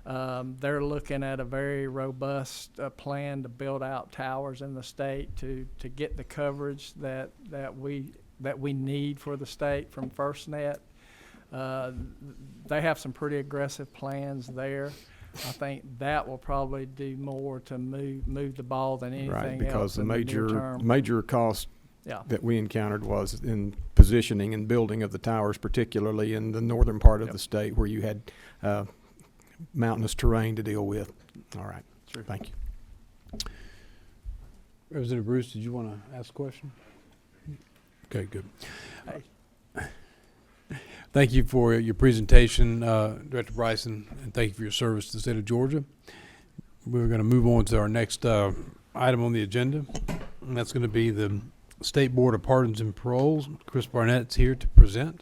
They're looking at a very robust plan to build out towers in the state to get the coverage that we need for the state from FirstNet. They have some pretty aggressive plans there. I think that will probably do more to move the ball than anything Right, else because the in the near term. major cost Yeah. that we encountered was in positioning and building of the towers, particularly in the northern part of Yep. the state where you had mountainous terrain to deal with. All right, sure. Thank you. Representative Bruce, did you want to ask a question? Okay, good. Thank you for your presentation, Director Bryson, and thank you for your service to the state of Georgia. We're going to move on to our next item on the agenda, and that's going to be the State Board of Pardons and Paroles. Chris Barnett's here to present.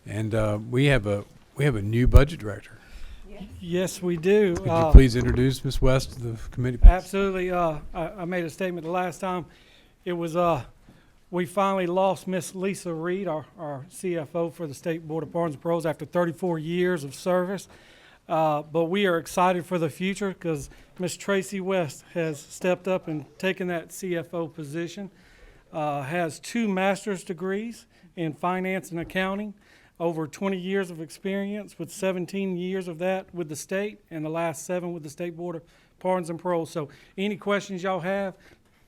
And we have a new budget director. Yes, we do. Could you please introduce Ms. West to the committee? Absolutely. I made a statement the last time. It was we finally lost Miss Lisa Reed, our CFO for the State Board of Pardons and Paroles, after 34 years of service. But we are excited for the future because Miss Tracy West has stepped up and taken that CFO position. Has 2 master's degrees in finance and accounting. Over 20 years of experience, with 17 years of that with the state and the last 7 with the State Board of Pardons and Paroles. So any questions y'all have,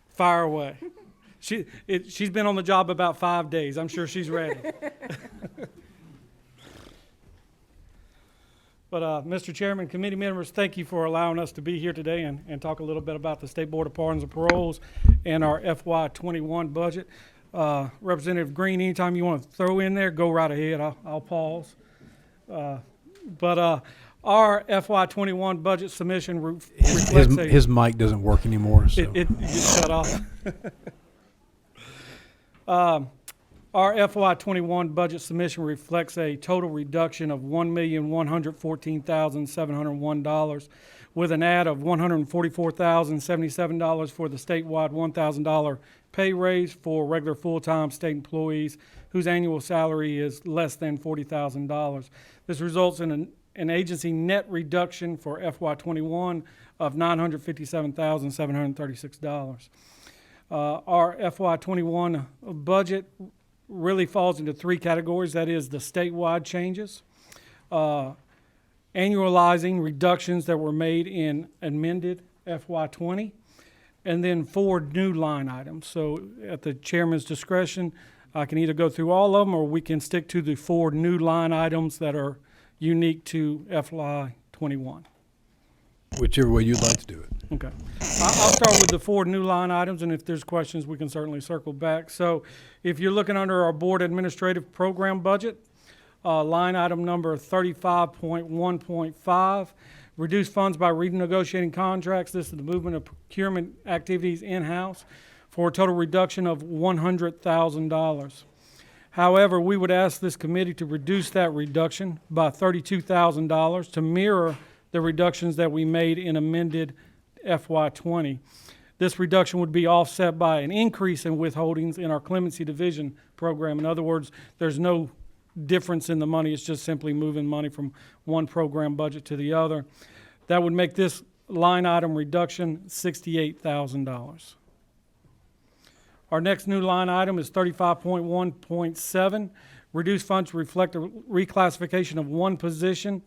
fire away. She's been on the job about 5 days. I'm sure she's ready. But Mr. Chairman, committee members, thank you for allowing us to be here today and talk a little bit about the State Board of Pardons and Paroles and our FY21 budget. Representative Green, anytime you want to throw in there, go right ahead. I'll pause. But our FY21 budget submission reflects his mic doesn't work anymore. So. It gets shut off. Our FY21 budget submission reflects a total reduction of $1,114,701 with an add of $144,077 for the statewide $1,000 pay raise for regular full-time state employees whose annual salary is less than $40,000. This results in an agency net reduction for FY21 of $957,736. Our FY21 budget really falls into 3 categories. That is the statewide changes, annualizing reductions that were made in amended FY20, and then 4 new line items. So at the chairman's discretion, I can either go through all of them or we can stick to the 4 new line items that are unique to FY21. Whichever way you'd like to do it. Okay. I'll start with the 4 new line items, and if there's questions, we can certainly circle back. So if you're looking under our board administrative program budget, line item number 35.1.5, reduce funds by renegotiating contracts. This is the movement of procurement activities in-house for a total reduction of $100,000. However, we would ask this committee to reduce that reduction by $32,000 to mirror the reductions that we made in amended FY20. This reduction would be offset by an increase in withholdings in our clemency division program. In other words, there's no difference in the money. It's just simply moving money from one program budget to the other. That would make this line item reduction $68,000. Our next new line item is 35.1.7. Reduced funds to reflect a reclassification of one position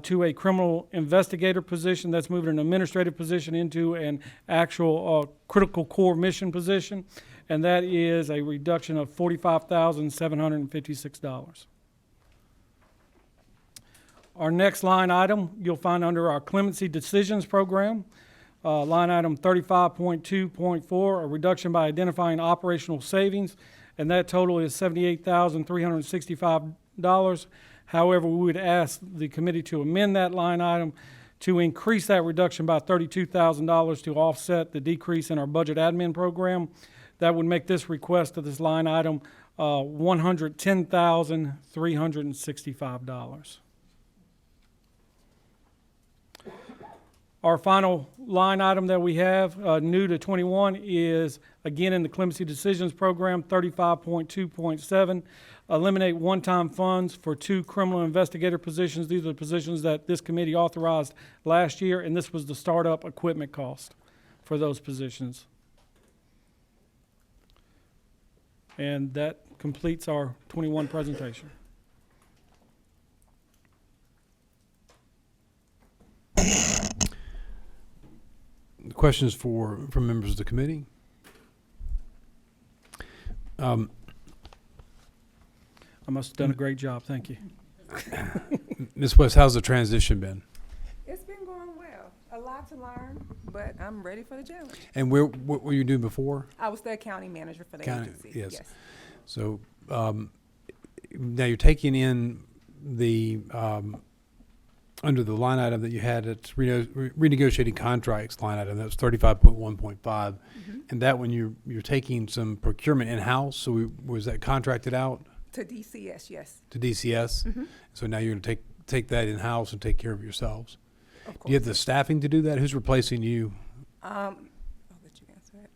to a criminal investigator position. That's moving an administrative position into an actual critical core mission position, and that is a reduction of $45,756. Our next line item you'll find under our clemency decisions program, line item 35.2.4, a reduction by identifying operational savings, and that total is $78,365. However, we would ask the committee to amend that line item to increase that reduction by $32,000 to offset the decrease in our budget admin program. That would make this request of this line item $110,365. Our final line item that we have, new to 21, is again in the clemency decisions program, 35.2.7. Eliminate one-time funds for 2 criminal investigator positions. These are the positions that this committee authorized last year, and this was the startup equipment cost for those positions. And that completes our 21 presentation. Questions from members of the committee? I must have done a great job. Thank you. Ms. West, how's the transition been? It's been going well. A lot to learn, but I'm ready for the challenge. And what were you doing before? I was the accounting manager for the County- agency. yes. So now you're taking in the under the line item that you had at renegotiating contracts line item. That was 35.1.5, and that one you're taking some procurement in house. So was that contracted out To DCS, yes. to DCS? So now you're going to take that in house and take care of it yourselves. Of Do course. you have the staffing to do that? Who's replacing you? I'll let you answer it.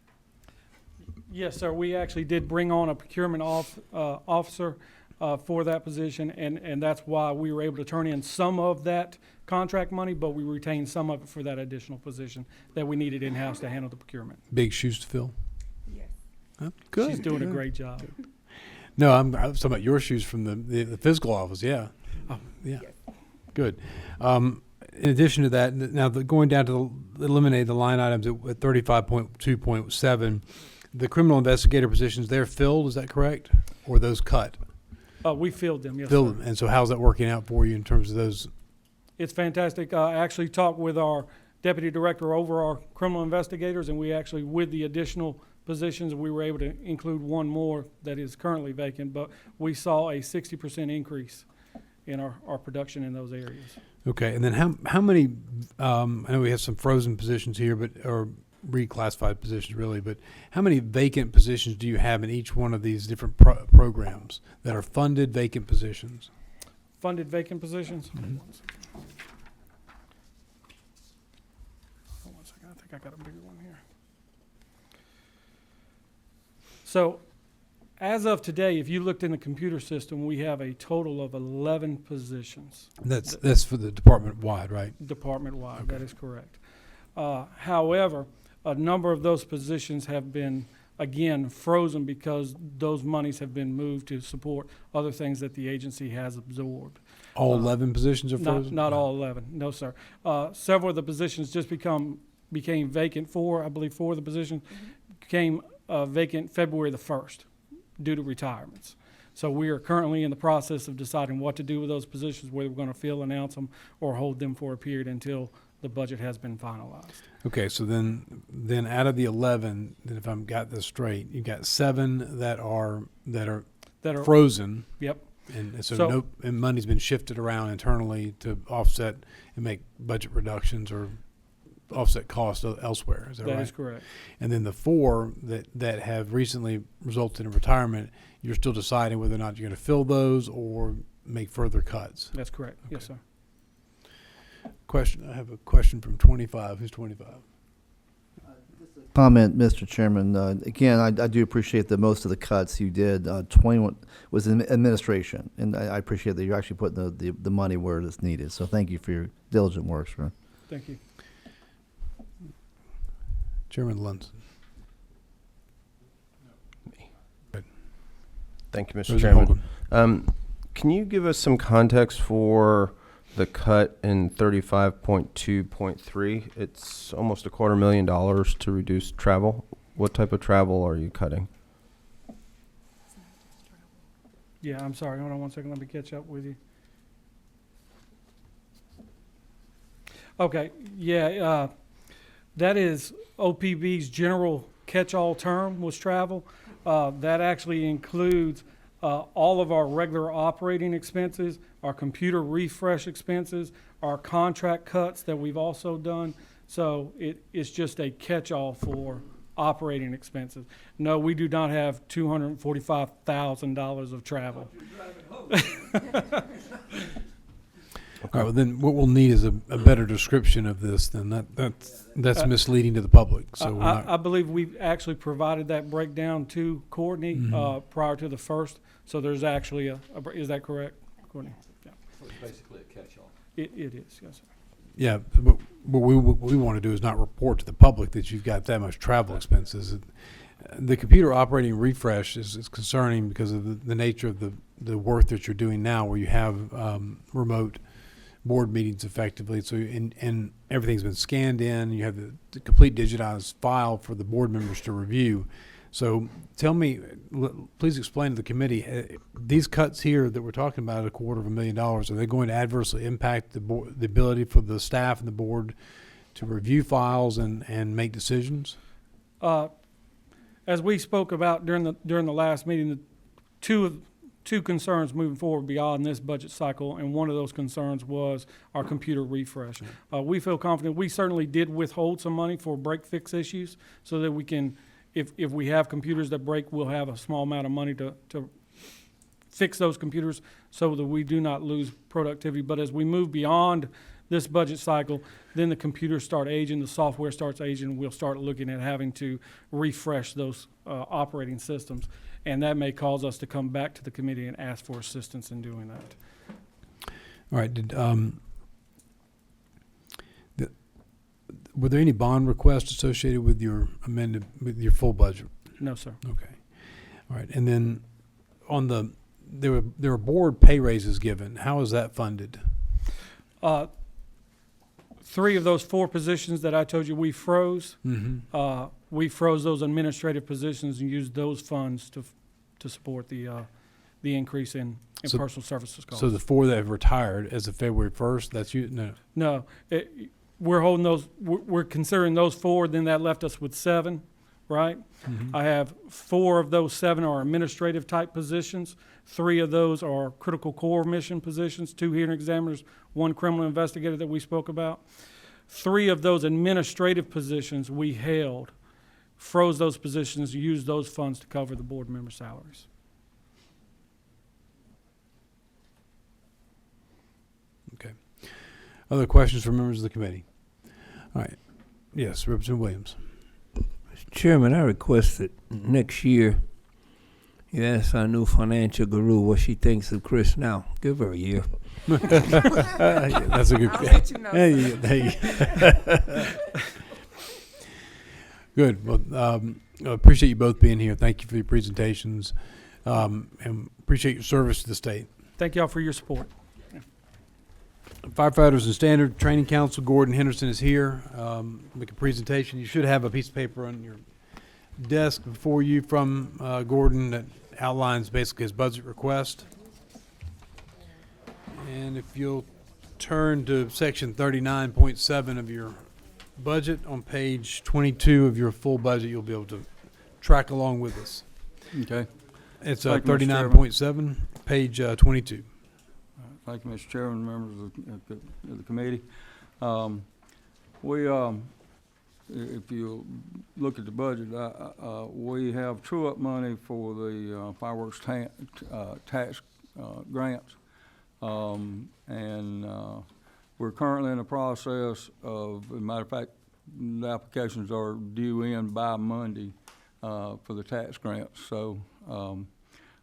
Yes, sir. We actually did bring on a procurement officer for that position, and that's why we were able to turn in some of that contract money, but we retained some of it for that additional position that we needed in-house to handle the procurement. Big shoes to fill. Yes. Huh? Good. She's doing a good. great job. No, I was talking about your shoes from the fiscal office. Yeah. Oh, yeah. Yes. Good. In addition to that, now going down to eliminate the line items at 35.2.7, the criminal investigator positions, they're filled, is that correct? Or those cut? We filled them, yes, Filled sir. them. And so how's that working out for you in terms of those? It's fantastic. I actually talked with our deputy director over our criminal investigators, and we actually, with the additional positions, we were able to include one more that is currently vacant, but we saw a 60% increase in our production in those areas. Okay. And then how many, I know we have some frozen positions here, or reclassified positions really, but how many vacant positions do you have in each one of these different programs that are funded vacant positions? Funded vacant positions? Mm-hmm. Hold on one second. I think I got a bigger one here. So, as of today, if you looked in the computer system, we have a total of 11 positions. That's for the department-wide, right? Department-wide, Okay. that is correct. However, a number of those positions have been, again, frozen because those monies have been moved to support other things that the agency has absorbed. All 11 positions are frozen? Not all 11, no, sir. Several of the positions just became vacant. I believe four of the positions became vacant February the 1st due to retirements. So we are currently in the process of deciding what to do with those positions, whether we're going to fill, announce them, or hold them for a period until the budget has been finalized. Okay, so then out of the 11, then if I've got this straight, you've got 7 that are frozen. Yep. And so and money's been shifted around internally to offset and make budget reductions or offset costs elsewhere. Is that right? That is correct. And then the 4 that have recently resulted in retirement, you're still deciding whether or not you're going to fill those or make further cuts. That's correct. Yes, sir. Question. I have a question from 25. Who's 25? Comment, Mr. Chairman. Again, I do appreciate that most of the cuts you did, 21 was in administration, and I appreciate that you're actually putting the money where it's needed. So thank you for your diligent work, sir. Thank you. Chairman Lunson. Thank you, Mr. President Chairman. Hogan. Can you give us some context for the cut in 35.2.3? It's almost $250,000 to reduce travel. What type of travel are you cutting? Yeah, I'm sorry. Hold on one second. Let me catch up with you. Okay. Yeah, that is OPB's general catch-all term was travel. That actually includes all of our regular operating expenses, our computer refresh expenses, our contract cuts that we've also done. So it's just a catch-all for operating expenses. No, we do not have $245,000 of travel. All right, well, then what we'll need is a better description of this. Then that's misleading to the public. So I believe we've actually provided that breakdown to Courtney prior to the 1st. So there's actually is that correct, Courtney? Yeah. So it's basically a catch-all. It is, yes, sir. yeah, but what we want to do is not report to the public that you've got that much travel expenses. The computer operating refresh is concerning because of the nature of the work that you're doing now, where you have remote board meetings effectively. So, and everything's been scanned in. You have the complete digitized file for the board members to review. So tell me, please explain to the committee, these cuts here that we're talking about, $250,000, are they going to adversely impact the ability for the staff and the board to review files and make decisions? As we spoke about during the last meeting, the two concerns moving forward beyond this budget cycle, and one of those concerns was our computer refresh. We feel confident. We certainly did withhold some money for break fix issues so that we can, if we have computers that break, we'll have a small amount of money to fix those computers so that we do not lose productivity. But as we move beyond this budget cycle, then the computers start aging, the software starts aging, we'll start looking at having to refresh those operating systems. And that may cause us to come back to the committee and ask for assistance in doing that. All right. Were there any bond requests associated with your full budget? No, sir. Okay. All right. And then there were board pay raises given. How is that funded? 3 of those 4 positions that I told you we froze. Mm-hmm. We froze those administrative positions and used those funds to support the increase in personal services costs. So the 4 that have retired as of February 1st, that's you? No. No, we're holding those. We're considering those 4. Then that left us with 7, right? Mm-hmm. I have 4 of those 7 are administrative type positions. 3 of those are critical core mission positions. 2 hearing examiners, 1 criminal investigator that we spoke about. 3 of those administrative positions we held, froze those positions, used those funds to cover the board member salaries. Okay. Other questions from members of the committee? All right. Yes, Representative Williams. Mr. Chairman, I request that next year you ask our new financial guru what she thinks of Chris now. Give her a year. That's a good. I'll let you know. Good. Well, I appreciate you both being here. Thank you for your presentations, and appreciate your service to the state. Thank y'all for your support. Firefighters and Standard Training Council, Gordon Henderson is here. Make a presentation. You should have a piece of paper on your desk before you from Gordon that outlines basically his budget request. And if you'll turn to section 39.7 of your budget on page 22 of your full budget, you'll be able to track along with us. Okay. It's Thank you, Mr. 39.7, page 22. Thank you, Mr. Chairman, members of the committee. If you look at the budget, we have true-up money for the fireworks tax grants. We're currently in the process of, as a matter of fact, the applications are due in by Monday for the tax grants. So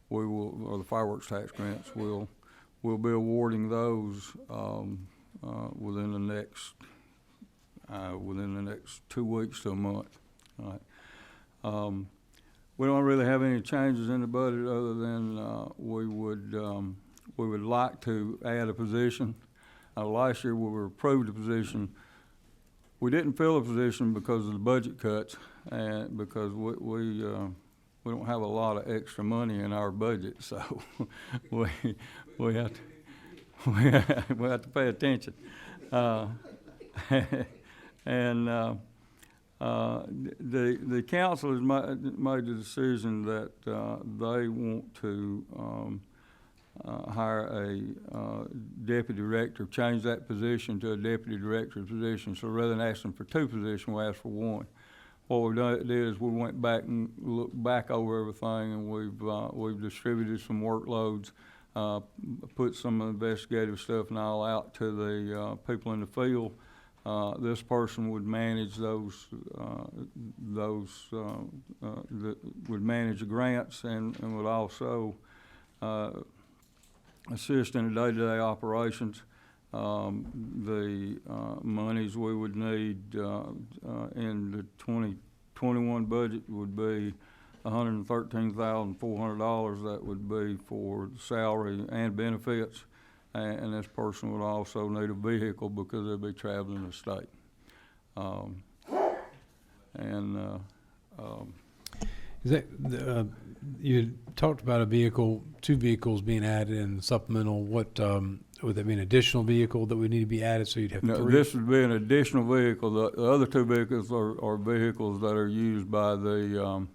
we will, or the fireworks tax grants, we'll be awarding those within the next 2 weeks to a month. All right. We don't really have any changes in the budget other than we would like to add a position. Last year we were approved a position. We didn't fill a position because of the budget cuts and because we don't have a lot of extra money in our budget, so we have to pay attention. The council has made the decision that they want to hire a deputy director, change that position to a deputy director position. So rather than asking for 2 positions, we asked for 1. What we did is we went back and looked back over everything, and we've distributed some workloads, put some investigative stuff and all out to the people in the field. This person would manage would manage the grants and would also assist in the day-to-day operations. The monies we would need in the 2021 budget would be $113,400. That would be for salary and benefits, and this person would also need a vehicle because they'll be traveling the state. Is that, you talked about a vehicle, 2 vehicles being added in supplemental. What, would that be an additional vehicle that would need to be added, so you'd have No, 3? this would be an additional vehicle. The other 2 vehicles are vehicles that are used by the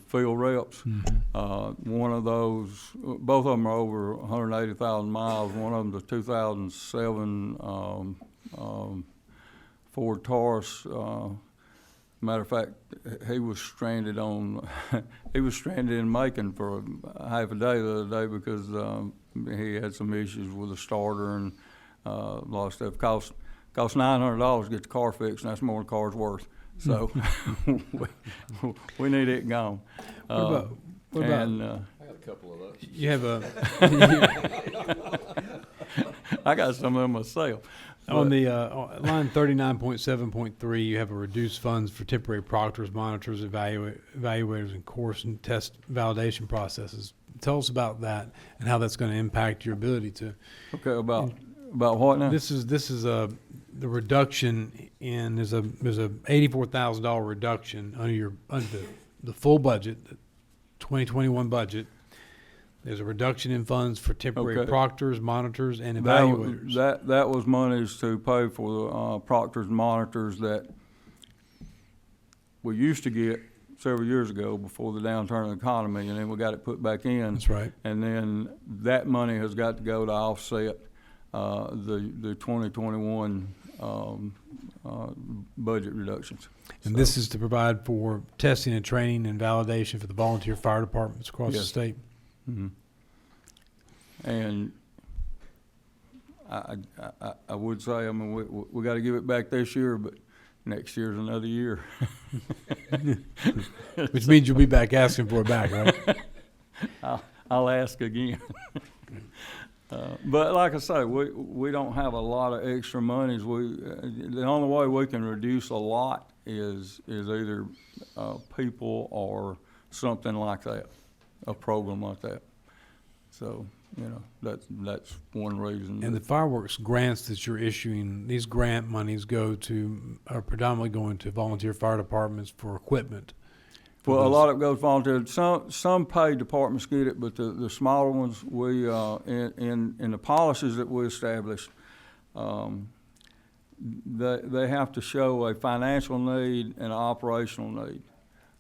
field reps. One of those, both of them are over 180,000 miles. One of them's a 2007 Ford Taurus. Matter of fact, he was stranded in Macon for half a day the other day because he had some issues with the starter and a lot of stuff. Cost $900 to get the car fixed, and that's more than the car's worth. So we need it gone. What about? And, I got a couple of those. You have a. I got some of them myself. On the line 39.7.3, you have a reduced funds for temporary proctors, monitors, evaluators, and course and test validation processes. Tell us about that and how that's going to impact your ability to. Okay, about what now? This is the reduction in there's a $84,000 reduction under the full budget, the 2021 budget. There's a reduction in funds for temporary proctors, monitors, and evaluators. That was monies to pay for the proctors and monitors that we used to get several years ago before the downturn in the economy, and then we got it put back in. That's right. And then that money has got to go to offset the 2021 budget reductions. And this is to provide for testing and training and validation for the volunteer fire departments across the state. Mm-hmm. And I would say, I mean, we got to give it back this year, but next year's another year. Which means you'll be back asking for it back, right? I'll ask again. But like I say, we don't have a lot of extra monies. The only way we can reduce a lot is either people or something like that, a program like that. So, you know, that's one reason. And the fireworks grants that you're issuing, these grant monies are predominantly going to volunteer fire departments for equipment. Well, a lot of it goes volunteer. Some paid departments get it, but the smaller ones, we in the policies that we established, they have to show a financial need and an operational need,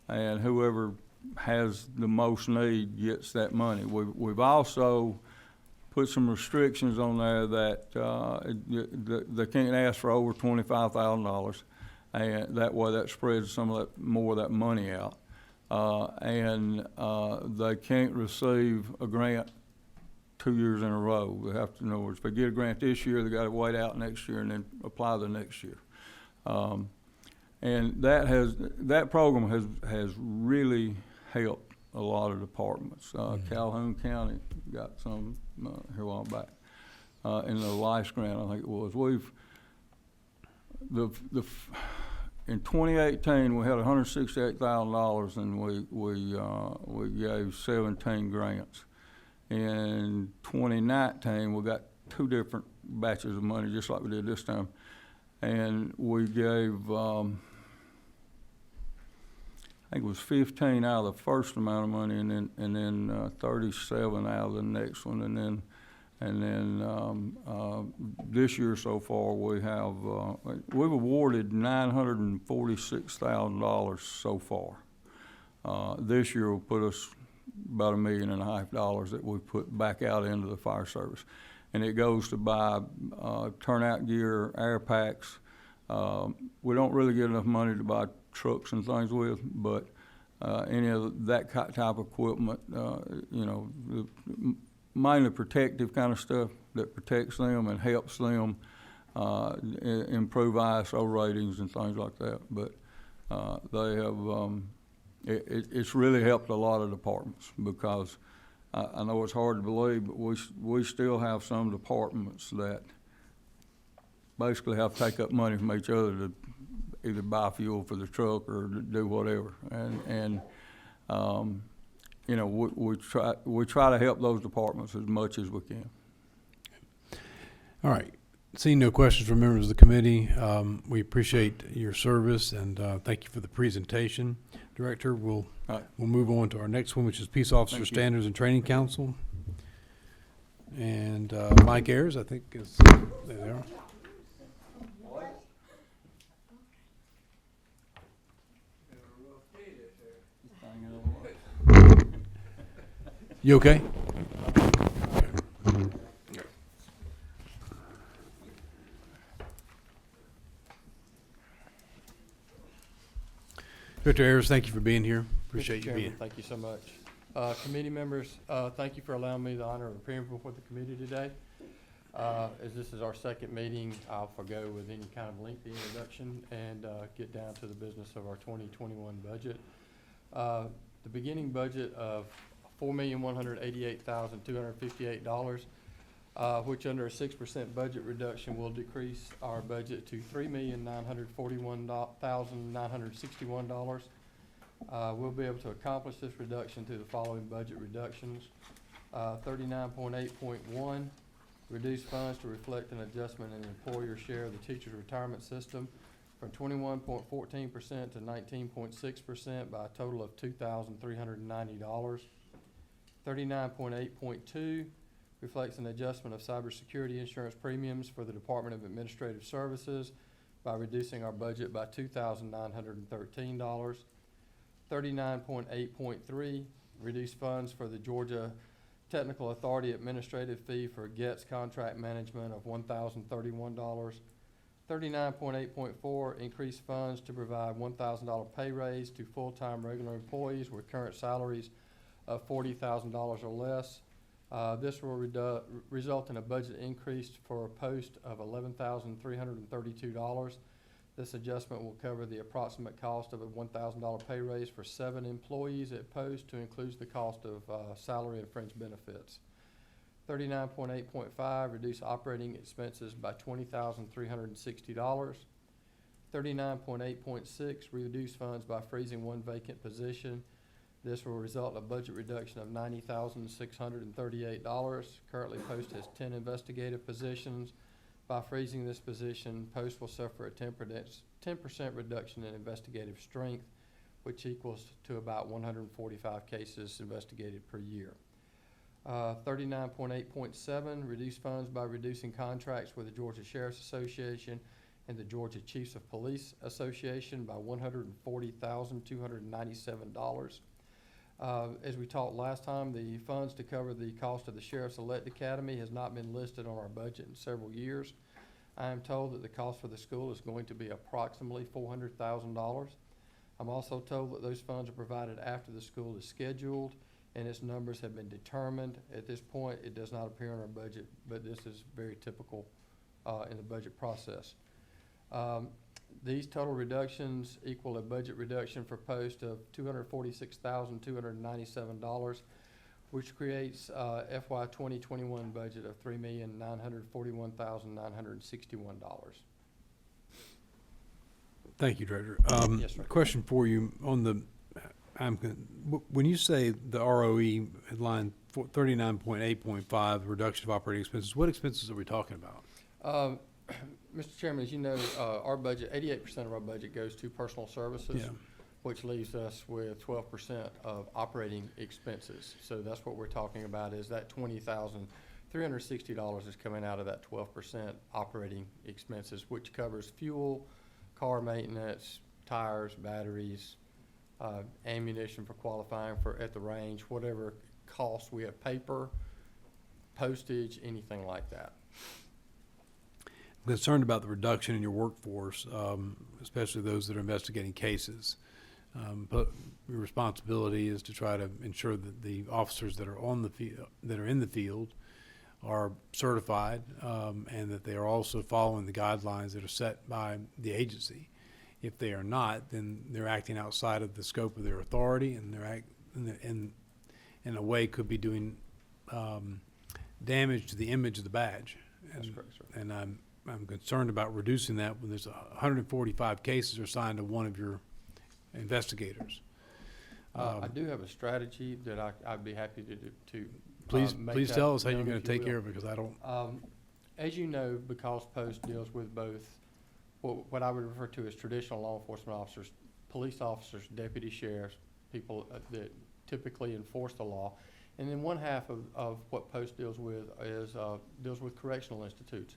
and whoever has the most need gets that money. We've also put some restrictions on there that they can't ask for over $25,000, and that way that spreads some of that more of that money out. And they can't receive a grant 2 years in a row. They have to, in other words, if they get a grant this year, they got to wait out next year and then apply the next year. And that program has really helped a lot of departments. Calhoun County got some here a while back in the LICE grant, I think it was. In 2018, we had $168,000, and we gave 17 grants. In 2019, we got 2 different batches of money, just like we did this time, and we gave, I think it was 15 out of the first amount of money, and then 37 out of the next one, and then this year so far we've awarded $946,000 so far. This year will put us about $1.5 million that we put back out into the fire service, and it goes to buy turnout gear, air packs. We don't really get enough money to buy trucks and things with, but any of that type of equipment, you know, mainly protective kind of stuff that protects them and helps them improve ISO ratings and things like that. But they have, it's really helped a lot of departments, because I know it's hard to believe, but we still have some departments that basically have to take up money from each other to either buy fuel for the truck or to do whatever. And you know, we try to help those departments as much as we can. All right. Seeing no questions from members of the committee, we appreciate your service and thank you for the presentation. Director, we'll move on to our next one, which is Peace Officer Thank you. Standards and Training Council. And Mike Ayers, I think, is there. They are. You okay? Director Ayers, thank you for being here. Appreciate you being. Thank you so much. Committee members, thank you for allowing me the honor of appearing before the committee today. As this is our second meeting, I'll forgo with any kind of lengthy introduction and get down to the business of our 2021 budget. The beginning budget of $4,188,258, which under a 6% budget reduction will decrease our budget to $3,941,961. We'll be able to accomplish this reduction through the following budget reductions. 39.8.1, reduce funds to reflect an adjustment in employer share of the teacher's retirement system from 21.14% to 19.6% by a total of $2,390. 39.8.2 reflects an adjustment of cybersecurity insurance premiums for the Department of Administrative Services by reducing our budget by $2,913. 39.8.3, reduce funds for the Georgia Technical Authority administrative fee for GETS contract management of $1,031. 39.8.4, increase funds to provide $1,000 pay raise to full-time regular employees with current salaries of $40,000 or less. This will result in a budget increase for a post of $11,332. This adjustment will cover the approximate cost of a $1,000 pay raise for 7 employees at post to include the cost of salary and fringe benefits. 39.8.5, reduce operating expenses by $20,360. 39.8.6, reduce funds by freezing 1 vacant position. This will result in a budget reduction of $90,638. Currently, Post has 10 investigative positions. By freezing this position, Post will suffer a 10% reduction in investigative strength, which equals to about 145 cases investigated per year. 39.8.7, reduce funds by reducing contracts with the Georgia Sheriff's Association and the Georgia Chiefs of Police Association by $140,297. As we talked last time, the funds to cover the cost of the Sheriff's Elect Academy has not been listed on our budget in several years. I am told that the cost for the school is going to be approximately $400,000. I'm also told that those funds are provided after the school is scheduled and its numbers have been determined. At this point, it does not appear in our budget, but this is very typical in the budget process. These total reductions equal a budget reduction for Post of $246,297, which creates FY 2021 budget of $3,941,961. Thank you, Director. Yes, sir. Question for you on the, when you say the ROE at line 39.8.5, reduction of operating expenses, what expenses are we talking about? Mr. Chairman, as you know, our budget, 88% of our budget goes to personal services, which leaves us with 12% of operating expenses. So that's what we're talking about, is that $20,360 is coming out of that 12% operating expenses, which covers fuel, car maintenance, tires, batteries, ammunition for qualifying for at the range, whatever costs we have, paper, postage, anything like that. I'm concerned about the reduction in your workforce, especially those that are investigating cases. But your responsibility is to try to ensure that the officers that are on the field, that are in the field, are certified, and that they are also following the guidelines that are set by the agency. If they are not, then they're acting outside of the scope of their authority, and they're in a way could be doing damage to the image of the badge. That's correct, sir. And I'm concerned about reducing that when there's 145 cases assigned to one of your investigators. I do have a strategy that I'd be happy to Please, make please that tell us how known, you're gonna if you take will. care of it, because I don't, As you know, because Post deals with both what I would refer to as traditional law enforcement officers, police officers, deputy sheriffs, people that typically enforce the law. And then one half of what Post deals with is deals with correctional institutes,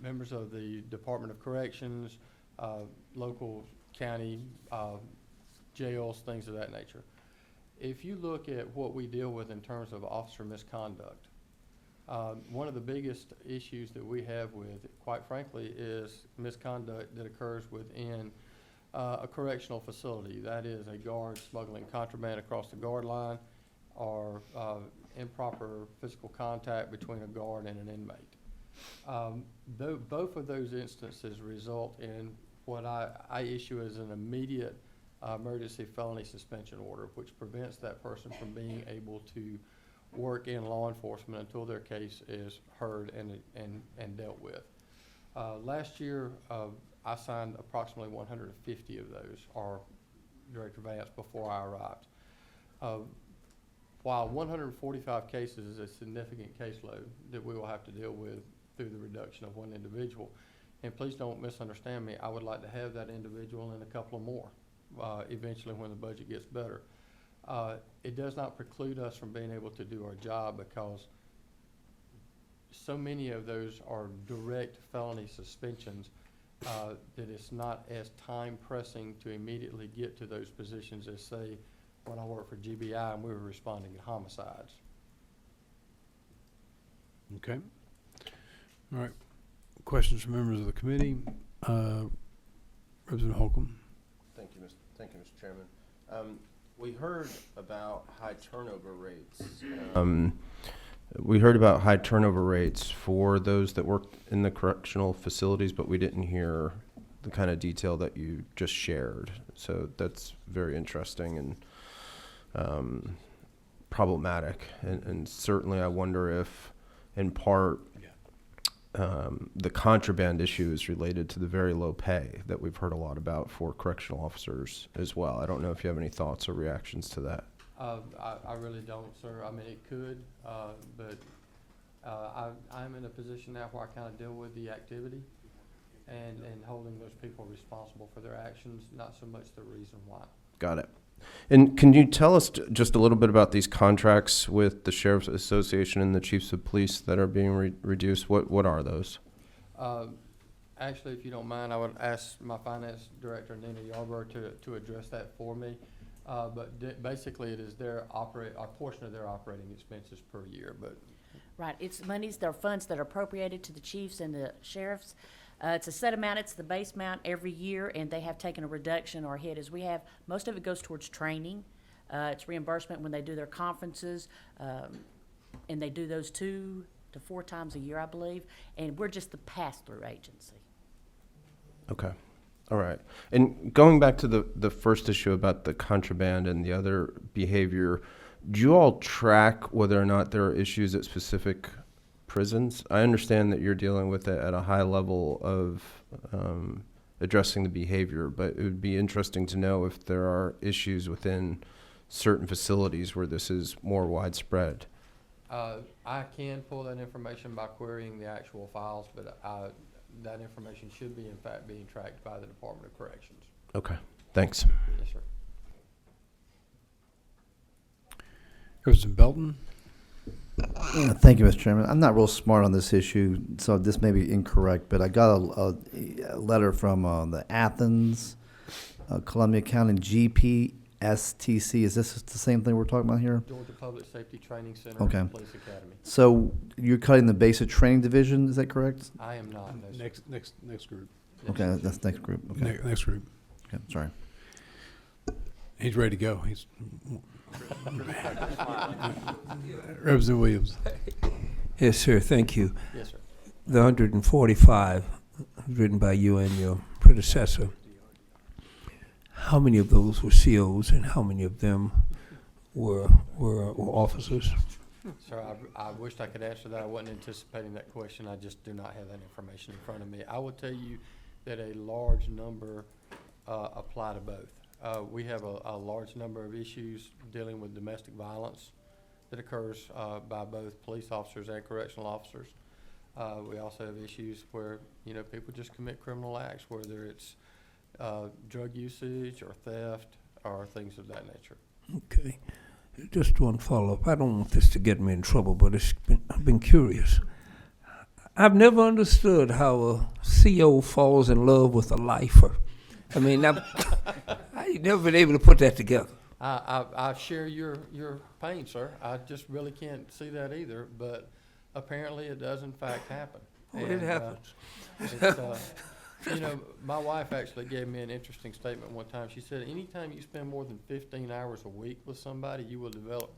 members of the Department of Corrections, local county jails, things of that nature. If you look at what we deal with in terms of officer misconduct, one of the biggest issues that we have with, quite frankly, is misconduct that occurs within a correctional facility. That is a guard smuggling contraband across the guard line, or improper physical contact between a guard and an inmate. Both of those instances result in what I issue as an immediate emergency felony suspension order, which prevents that person from being able to work in law enforcement until their case is heard and dealt with. Last year, I signed approximately 150 of those, or Director Vance, before I arrived. While 145 cases is a significant caseload that we will have to deal with through the reduction of one individual, and please don't misunderstand me, I would like to have that individual and a couple of more eventually when the budget gets better. It does not preclude us from being able to do our job, because so many of those are direct felony suspensions that it's not as time pressing to immediately get to those positions as, say, when I worked for GBI and we were responding to homicides. okay. All right. Questions from members of the committee? Representative Holcomb. Thank you, Mr. Chairman. We heard about high turnover rates. We heard about high turnover rates for those that work in the correctional facilities, but we didn't hear the kind of detail that you just shared. So that's very interesting and problematic. And certainly I wonder if, in part, the contraband issue is related to the very low pay that we've heard a lot about for correctional officers as well. I don't know if you have any thoughts or reactions to that. I really don't, sir. I mean, it could, but I'm in a position now where I kind of deal with the activity and holding those people responsible for their actions, not so much the reason why. Got it. And can you tell us just a little bit about these contracts with the Sheriff's Association and the Chiefs of Police that are being reduced? What are those? Actually, if you don't mind, I would ask my finance director, Nina Yarborough, to address that for me. But basically, it is a portion of their operating expenses per year. But right, it's monies, they're funds that are appropriated to the chiefs and the sheriffs. It's a set amount, it's the base amount every year, and they have taken a reduction or hit as we have. Most of it goes towards training. It's reimbursement when they do their conferences, and they do those 2 to 4 times a year, I believe, and we're just the pass-through agency. Okay. All right. And going back to the first issue about the contraband and the other behavior, do you all track whether or not there are issues at specific prisons? I understand that you're dealing with it at a high level of addressing the behavior, but it would be interesting to know if there are issues within certain facilities where this is more widespread. I can pull that information by querying the actual files, but that information should be, in fact, being tracked by the Department of Corrections. Okay. Thanks. Yes, sir. Representative Belton. Thank you, Mr. Chairman. I'm not real smart on this issue, so this may be incorrect, but I got a letter from the Athens, Columbia County GPSTC. Is this the same thing we're talking about here? Georgia Public Safety Training Center Okay. and Police Academy. So you're cutting the basic training division, is that correct? I am not. No, sir. Next group. Okay, that's next group. Okay. Next group. Okay, sorry. He's ready to go. He's Representative Williams. Yes, sir. Thank you. Yes, sir. The 145 written by you and your predecessor, how many of those were COs and how many of them were officers? Sir, I wished I could answer that. I wasn't anticipating that question. I just do not have that information in front of me. I will tell you that a large number apply to both. We have a large number of issues dealing with domestic violence that occurs by both police officers and correctional officers. We also have issues where, people just commit criminal acts, whether it's drug usage or theft or things of that nature. Okay. Just one follow-up. I don't want this to get me in trouble, but I've been curious. I've never understood how a CO falls in love with a lifer. I mean, I've never been able to put that together. I share your pain, sir. I just really can't see that either, but apparently it does in fact happen. Oh, it happens. My wife actually gave me an interesting statement one time. She said, anytime you spend more than 15 hours a week with somebody, you will develop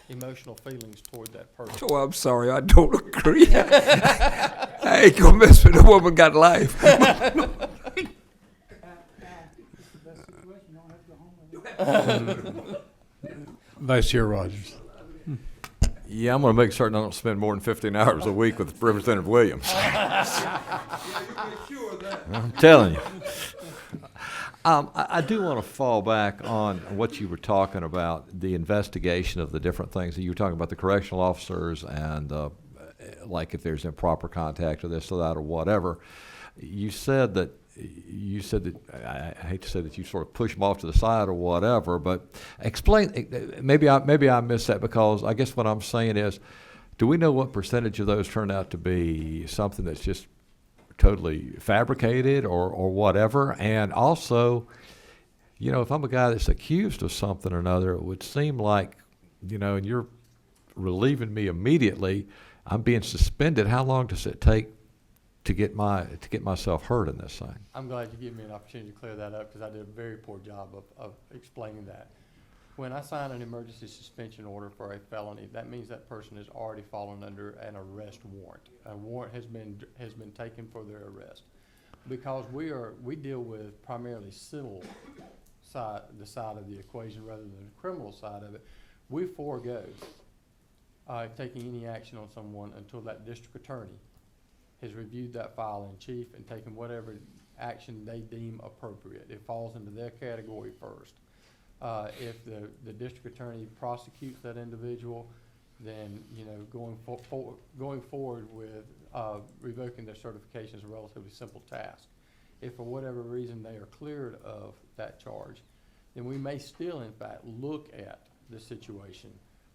emotional feelings toward that person. Oh, I'm sorry, I don't agree. I ain't gonna mess with a woman got life. Vice Chair Rogers. Yeah, I'm going to make certain I don't spend more than 15 hours a week with Representative Williams. I'm telling you. I do want to fall back on what you were talking about, the investigation of the different things. You were talking about the correctional officers and like if there's improper contact or this or that or whatever. You said that I hate to say that you sort of push them off to the side or whatever, but explain. Maybe I missed that, because I guess what I'm saying is, do we know what percentage of those turn out to be something that's just totally fabricated or whatever? And also, if I'm a guy that's accused of something or another, it would seem like, and you're relieving me immediately, I'm being suspended. How long does it take to get myself heard in this thing? I'm glad you gave me an opportunity to clear that up, because I did a very poor job of explaining that. When I sign an emergency suspension order for a felony, that means that person has already fallen under an arrest warrant. A warrant has been taken for their arrest. Because we deal with primarily civil the side of the equation rather than the criminal side of it, we forego taking any action on someone until that district attorney has reviewed that file in chief and taken whatever action they deem appropriate. It falls into their category first. If the district attorney prosecutes that individual, then going forward with revoking their certification is a relatively simple task. If for whatever reason they are cleared of that charge, then we may still in fact look at the situation,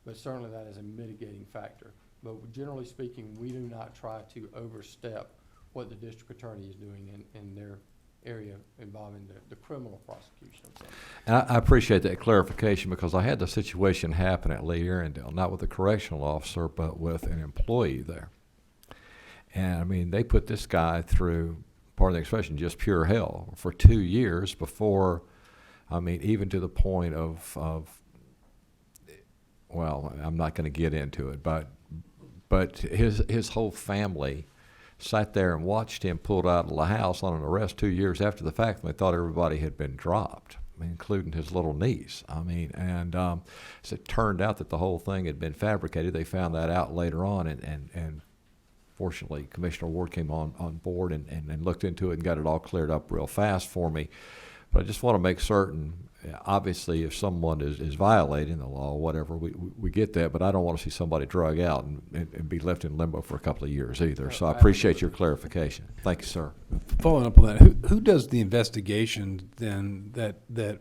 but certainly that is a mitigating factor. But generally speaking, we do not try to overstep what the district attorney is doing in their area involving the criminal prosecution of something. And I appreciate that clarification, because I had the situation happen at Lee Arundel, not with a correctional officer, but with an employee there. And I mean, they put this guy through, pardon the expression, just pure hell for 2 years before, even to the point of well, I'm not going to get into it, but his whole family sat there and watched him pulled out of the house on an arrest 2 years after the fact, and they thought everybody had been dropped, including his little niece. So it turned out that the whole thing had been fabricated. They found that out later on, and fortunately, Commissioner Ward came on board and looked into it and got it all cleared up real fast for me. But I just want to make certain, obviously, if someone is violating the law, whatever, we get that, but I don't want to see somebody drug out and be left in limbo for a couple of years either. So I appreciate your clarification. Thank you, sir. Following up on that, who does the investigation then that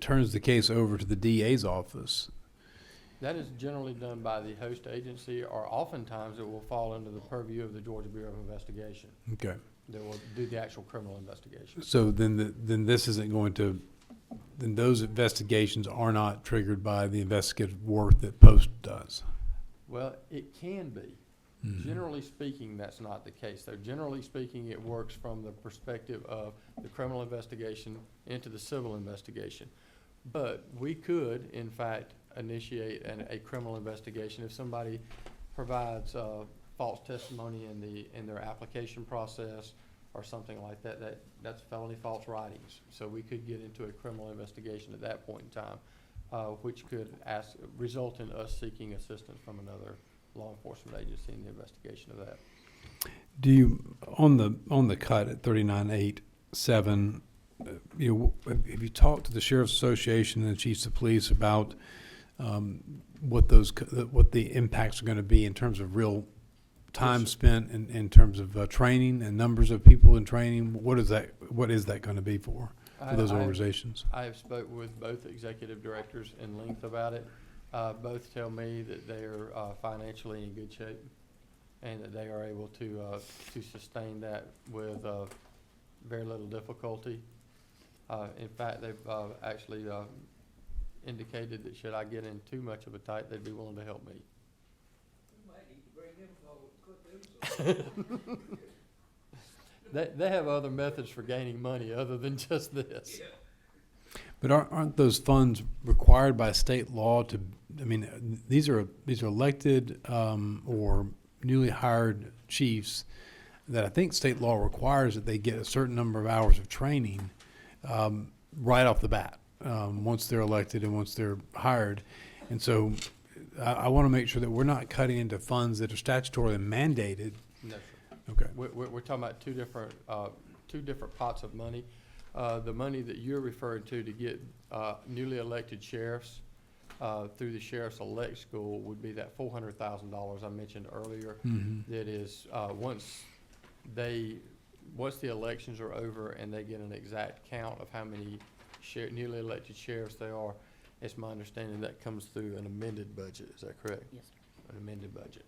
turns the case over to the DA's office? That is generally done by the host agency, or oftentimes it will fall under the purview of the Georgia Bureau of Investigation. Okay. That will do the actual criminal investigation. So then this isn't going to, then those investigations are not triggered by the investigative work that Post does? Well, it can be. Mm-hmm. Generally speaking, that's not the case. So generally speaking, it works from the perspective of the criminal investigation into the civil investigation. But we could, in fact, initiate a criminal investigation if somebody provides false testimony in their application process or something like that. That's felony false writings. So we could get into a criminal investigation at that point in time, which could result in us seeking assistance from another law enforcement agency in the investigation of that. Do you, on the cut at 39.87, have you talked to the Sheriff's Association and the Chiefs of Police about what the impacts are going to be in terms of real time spent in terms of training and numbers of people in training? What is that going to be for those organizations? I have spoke with both executive directors in length about it. Both tell me that they are financially in good shape and that they are able to sustain that with very little difficulty. In fact, they've actually indicated that should I get in too much of a tight, they'd be willing to help me. They have other methods for gaining money other than just this. But aren't those funds required by state law to? I mean, these are elected or newly hired chiefs that I think state law requires that they get a certain number of hours of training right off the bat once they're elected and once they're hired, and so I want to make sure that we're not cutting into funds that are statutorily mandated. No, sir. Okay. We're talking about two different pots of money. The money that you're referring to get newly elected sheriffs through the Sheriff's Elect School would be that $400,000 I mentioned earlier. Mm-hmm. That is once the elections are over and they get an exact count of how many newly elected sheriffs there are. It's my understanding that comes through an amended budget. Is that correct? Yes, sir. An amended budget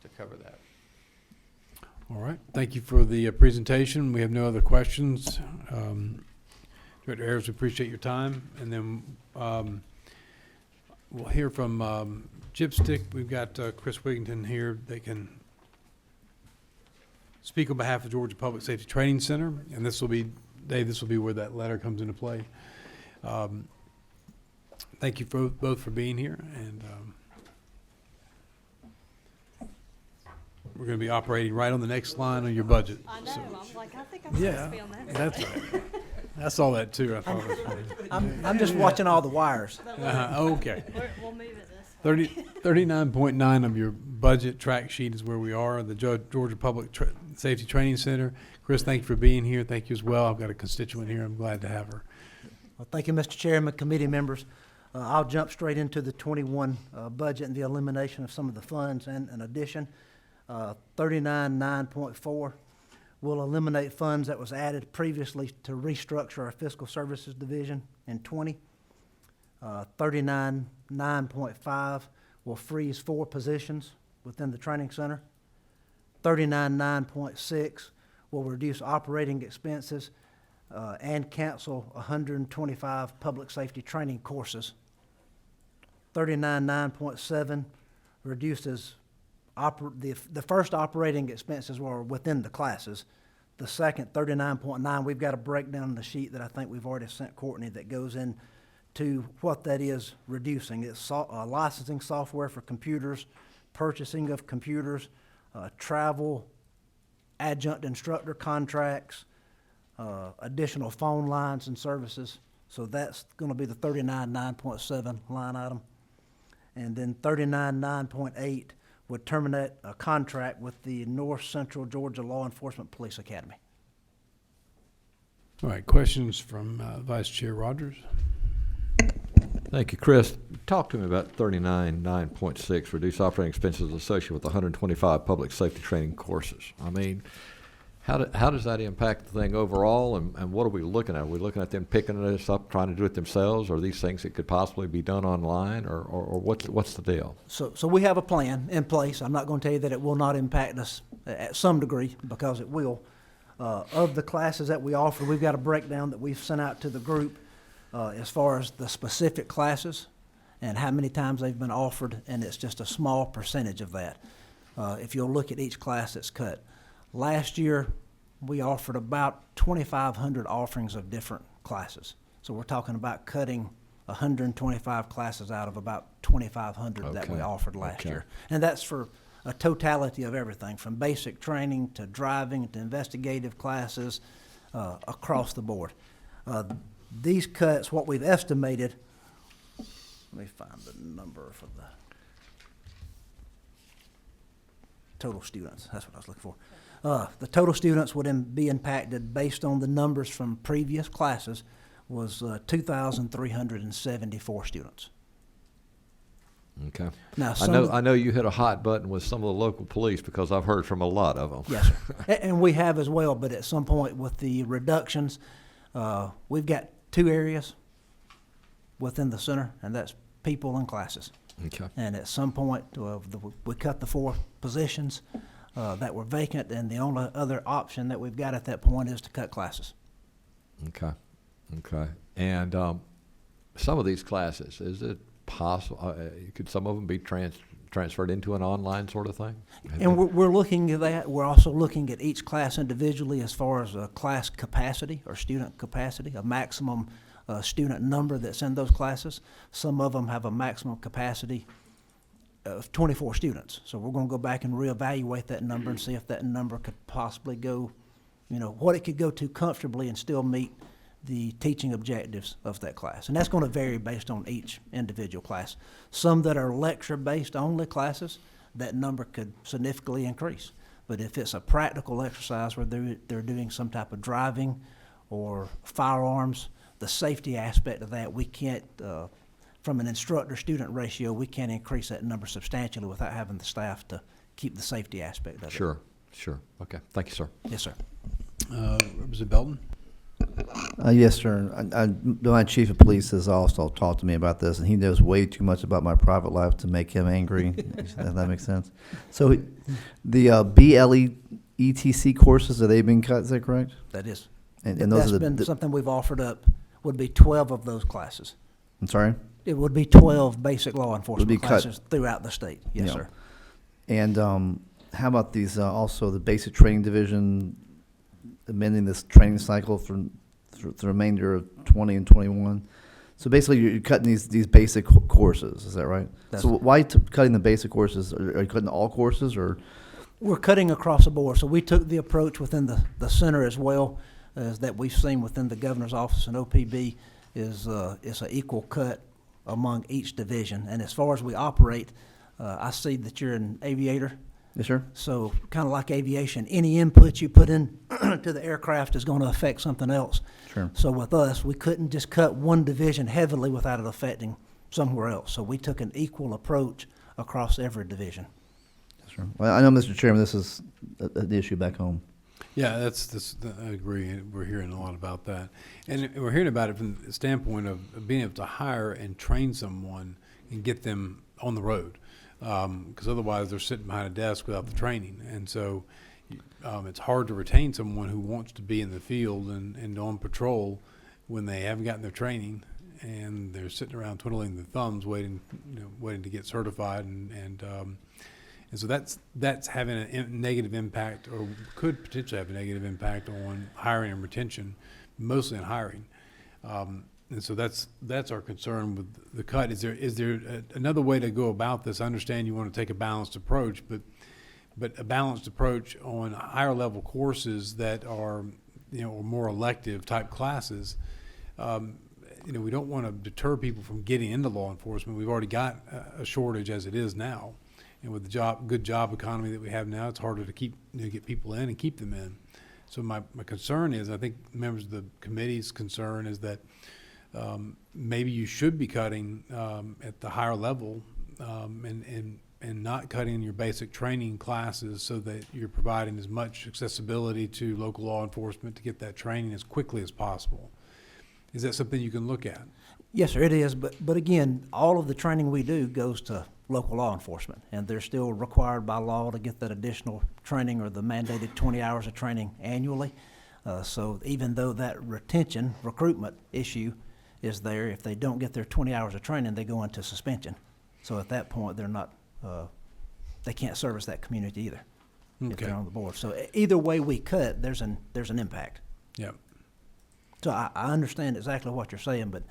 to cover that. All right. Thank you for the presentation. We have no other questions. Director Ayers, we appreciate your time. And then we'll hear from Chipstick. We've got Chris Wigington here. They can speak on behalf of Georgia Public Safety Training Center. And this will be, Dave, this will be where that letter comes into play. Thank you both for being here. And we're going to be operating right on the next line on your budget. I know. So, I'm like, I think I'm supposed to be on that. that's right. I saw that too. I thought it was funny. I'm just watching all the wires. Okay. We'll move it this way. 39.9 of your budget track sheet is where we are, the Georgia Public Safety Training Center. Chris, thank you for being here. Thank you as well. I've got a constituent here. I'm glad to have her. Well, thank you, Mr. Chairman, committee members. I'll jump straight into the 21 budget and the elimination of some of the funds and an addition. 39.9.4 will eliminate funds that was added previously to restructure our fiscal services division in 20. 39.9.5 will freeze 4 positions within the training center. 39.9.6 will reduce operating expenses and cancel 125 public safety training courses. 39.9.7 reduces the first operating expenses were within the classes. The second, 39.9, we've got a breakdown in the sheet that I think we've already sent Courtney that goes into what that is reducing. It's licensing software for computers, purchasing of computers, travel, adjunct instructor contracts, additional phone lines and services. So that's going to be the 39.9.7 line item. And then 39.9.8 would terminate a contract with the North Central Georgia Law Enforcement Police Academy. All right, questions from Vice Chair Rogers? Thank you, Chris. Talk to me about 39.9.6, reduce operating expenses associated with 125 public safety training courses. I mean, how does that impact the thing overall, and what are we looking at? Are we looking at them picking this up, trying to do it themselves, or are these things that could possibly be done online, or what's the deal? So we have a plan in place. I'm not going to tell you that it will not impact us at some degree, because it will. Of the classes that we offer, we've got a breakdown that we've sent out to the group as far as the specific classes and how many times they've been offered, and it's just a small percentage of that. If you'll look at each class that's cut. Last year, we offered about 2,500 offerings of different classes. So we're talking about cutting 125 classes out of about 2,500 that we offered last year. And that's for a totality of everything, from basic training to driving to investigative classes across the board. These cuts, what we've estimated, let me find the number for the total students. That's what I was looking for. The total students would be impacted based on the numbers from previous classes was 2,374 students. Okay. Now, I know you hit a hot button with some of the local police because I've heard from a lot of them. Yes, sir. And we have as well, but at some point with the reductions, we've got 2 areas within the center, and that's people and classes. Okay. And at some point, we cut the 4 positions that were vacant, and the only other option that we've got at that point is to cut classes. Okay. Okay. And some of these classes, is it possible, could some of them be transferred into an online sort of thing? And we're looking at that. We're also looking at each class individually as far as class capacity or student capacity, a maximum student number that's in those classes. Some of them have a maximum capacity of 24 students. So we're going to go back and reevaluate that number and see if that number could possibly go, what it could go to comfortably and still meet the teaching objectives of that class. And that's going to vary based on each individual class. Some that are lecture-based only classes, that number could significantly increase. But if it's a practical exercise where they're doing some type of driving or firearms, the safety aspect of that, we can't, from an instructor-student ratio, we can't increase that number substantially without having the staff to keep the safety aspect of it. Sure. Okay. Thank you, sir. Yes, sir. Representative Belton? Yes, sir. My chief of police has also talked to me about this, and he knows way too much about my private life to make him angry. If that makes sense. So the BLE ETC courses, are they being cut? Is that correct? That is. And those That's are been something we've offered up, would be 12 of those classes. I'm sorry? It would be 12 basic law enforcement Would be cut. classes throughout the state. Yes, Yeah. sir. And how about these, also the basic training division amending this training cycle through the remainder of 20 and 21? So basically, you're cutting these basic courses, is that right? That's So why cutting the basic courses? Are you cutting all courses, or? We're cutting across the board. So we took the approach within the center as well as that we've seen within the governor's office and OPB is an equal cut among each division. And as far as we operate, I see that you're an aviator. Yes, sir. So kind of like aviation, any input you put in to the aircraft is going to affect something else. Sure. So with us, we couldn't just cut one division heavily without it affecting somewhere else. So we took an equal approach across every division. Yes, sir. Well, I know, Mr. Chairman, this is the issue back home. Yeah, I agree. We're hearing a lot about that. And we're hearing about it from the standpoint of being able to hire and train someone and get them on the road. Because otherwise they're sitting behind a desk without the training. And so it's hard to retain someone who wants to be in the field and on patrol when they haven't gotten their training and they're sitting around twiddling their thumbs waiting to get certified. And so that's having a negative impact, or could potentially have a negative impact on hiring and retention, mostly in hiring. And so that's our concern with the cut. Is there another way to go about this? I understand you want to take a balanced approach, but a balanced approach on higher level courses that are or more elective type classes. We don't want to deter people from getting into law enforcement. We've already got a shortage as it is now, and with the good job economy that we have now, it's harder to get people in and keep them in. So my concern is, I think members of the committee's concern is that maybe you should be cutting at the higher level and not cutting your basic training classes so that you're providing as much accessibility to local law enforcement to get that training as quickly as possible. Is that something you can look at? Yes, sir, it is. But again, all of the training we do goes to local law enforcement, and they're still required by law to get that additional training or the mandated 20 hours of training annually. So even though that recruitment issue is there, if they don't get their 20 hours of training, they go into suspension. So at that point, they're not, they can't service that community either if they're on the board. So either way we cut, there's an impact. Yeah. So I understand exactly what you're saying, but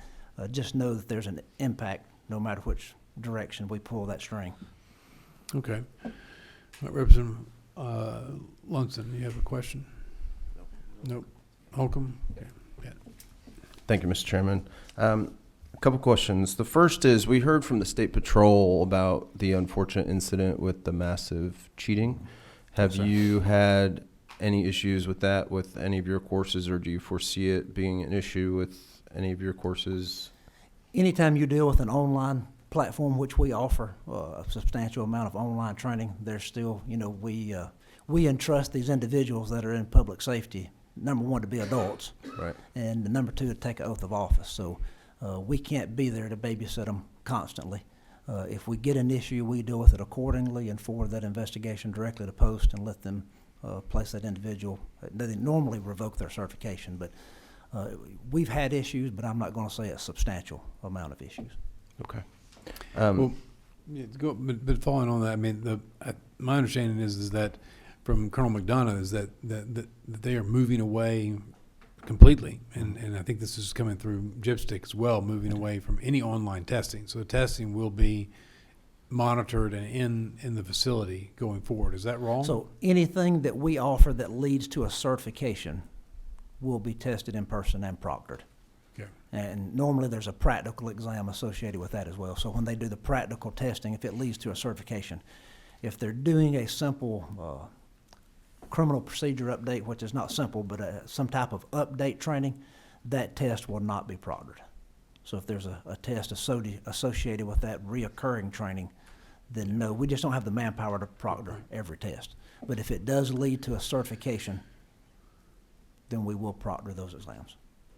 just know that there's an impact no matter which direction we pull that string. Okay. Representative Lunston, you have a question? Nope. Holcomb? Okay. Yeah. Thank you, Mr. Chairman. A couple questions. The first is, we heard from the State Patrol about the unfortunate incident with the massive cheating. Have you had any issues with that with any of your courses, or do you foresee it being an issue with any of your courses? Anytime you deal with an online platform, which we offer a substantial amount of online training, there's still, we entrust these individuals that are in public safety, number one, to be adults. Right. And number two, to take an oath of office. So we can't be there to babysit them constantly. If we get an issue, we deal with it accordingly and forward that investigation directly to post and let them place that individual. They normally revoke their certification, but we've had issues, but I'm not going to say a substantial amount of issues. Okay. Well, yeah, but following on that, I mean, my understanding is that from Colonel McDonough is that they are moving away completely, and I think this is coming through Gypstick as well, moving away from any online testing. So the testing will be monitored and in the facility going forward. Is that wrong? So anything that we offer that leads to a certification will be tested in person and proctored. Okay. And normally there's a practical exam associated with that as well. So when they do the practical testing, if it leads to a certification, if they're doing a simple criminal procedure update, which is not simple, but some type of update training, that test will not be proctored. So if there's a test associated with that reoccurring training, then no, we just don't have the manpower to proctor every test. But if it does lead to a certification, then we will proctor those exams.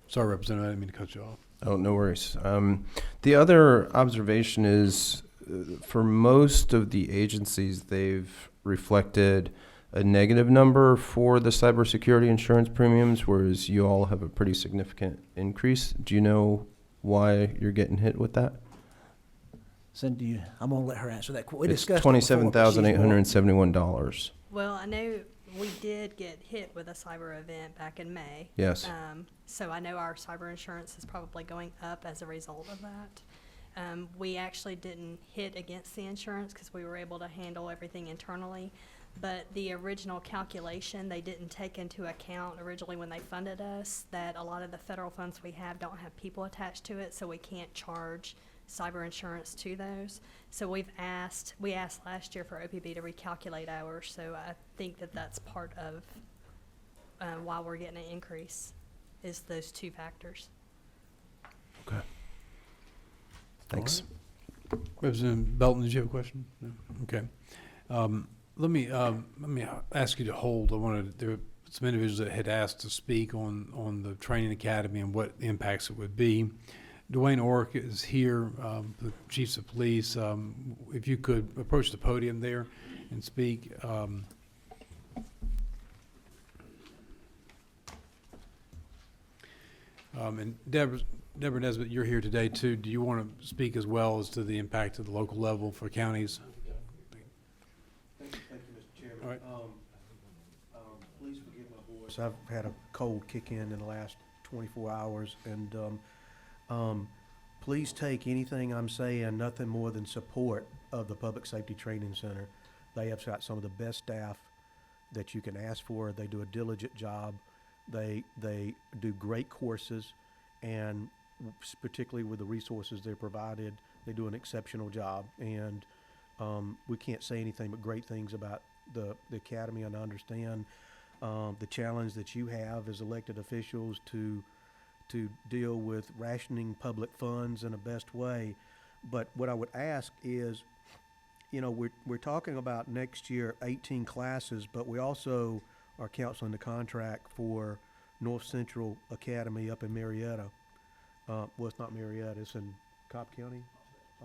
Sorry, Representative, I didn't mean to cut you off. Oh, no worries. The other observation is for most of the agencies, they've reflected a negative number for the cybersecurity insurance premiums, whereas you all have a pretty significant increase. Do you know why you're getting hit with that? Cindy, I'm going to let her answer that. We It's discussed it before, but she's more- $27,871. Well, I know we did get hit with a cyber event back in May. Yes. So I know our cyber insurance is probably going up as a result of that. We actually didn't hit against the insurance because we were able to handle everything internally. But the original calculation, they didn't take into account originally when they funded us that a lot of the federal funds we have don't have people attached to it, so we can't charge cyber insurance to those. So we asked last year for OPB to recalculate ours, so I think that's part of why we're getting an increase, is those two factors. Okay. Thanks. All right. Representative Belton, did you have a question? No? Okay. Let me ask you to hold. There were some individuals that had asked to speak on the training academy and what the impacts it would be. Dwayne Orrick is here, the chiefs of police. If you could approach the podium there and speak. And Deborah Nesbitt, you're here today too. Do you want to speak as well as to the impact at the local level for counties? Thank you, Mr. Chairman. All right. Please forgive my voice. I've had a cold kick in the last 24 hours, and please take anything I'm saying nothing more than support of the Public Safety Training Center. They have got some of the best staff that you can ask for. They do a diligent job. They do great courses, and particularly with the resources they're provided, they do an exceptional job. And we can't say anything but great things about the academy, and I understand the challenge that you have as elected officials to deal with rationing public funds in the best way. But what I would ask is, we're talking about next year 18 classes, but we also are counseling the contract for North Central Academy up in Marietta. Well, it's not Marietta, it's in Cobb County,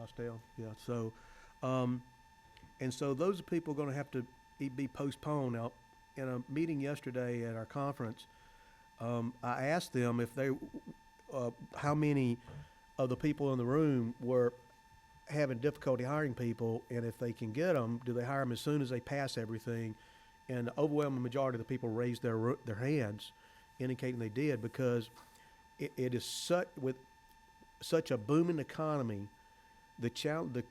Austell. Yeah. So, and so those people are going to have to be postponed. Now, in a meeting yesterday at our conference, I asked them if they, how many of the people in the room were having difficulty hiring people, and if they can get them, do they hire them as soon as they pass everything? And the overwhelming majority of the people raised their hands, indicating they did, because it is with such a booming economy, the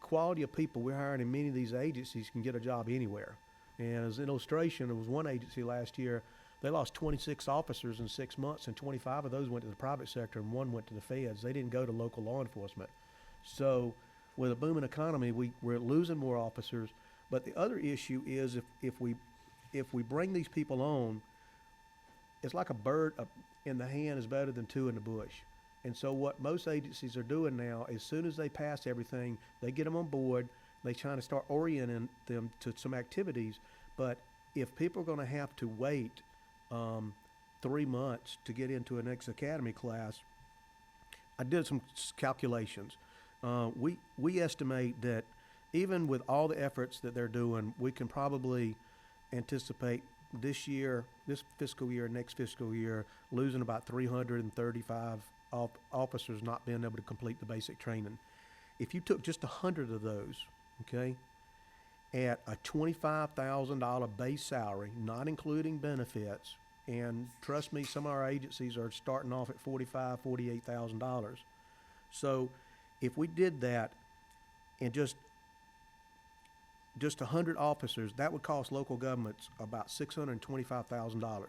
quality of people we're hiring in many of these agencies can get a job anywhere. And as an illustration, there was one agency last year, they lost 26 officers in 6 months, and 25 of those went to the private sector and one went to the feds. They didn't go to local law enforcement. So with a booming economy, we're losing more officers. But the other issue is if we if we bring these people on, it's like a bird in the hand is better than two in the bush. And so what most agencies are doing now, as soon as they pass everything, they get them on board, they try to start orienting them to some activities. But if people are going to have to wait 3 months to get into an next academy class, I did some calculations. We estimate that even with all the efforts that they're doing, we can probably anticipate this year, this fiscal year, next fiscal year, losing about 335 officers not being able to complete the basic training. If you took just 100 of those, okay, at a $25,000 base salary, not including benefits, and trust me, some of our agencies are starting off at $45,000, $48,000. So if we did that and just 100 officers, that would cost local governments about $625,000.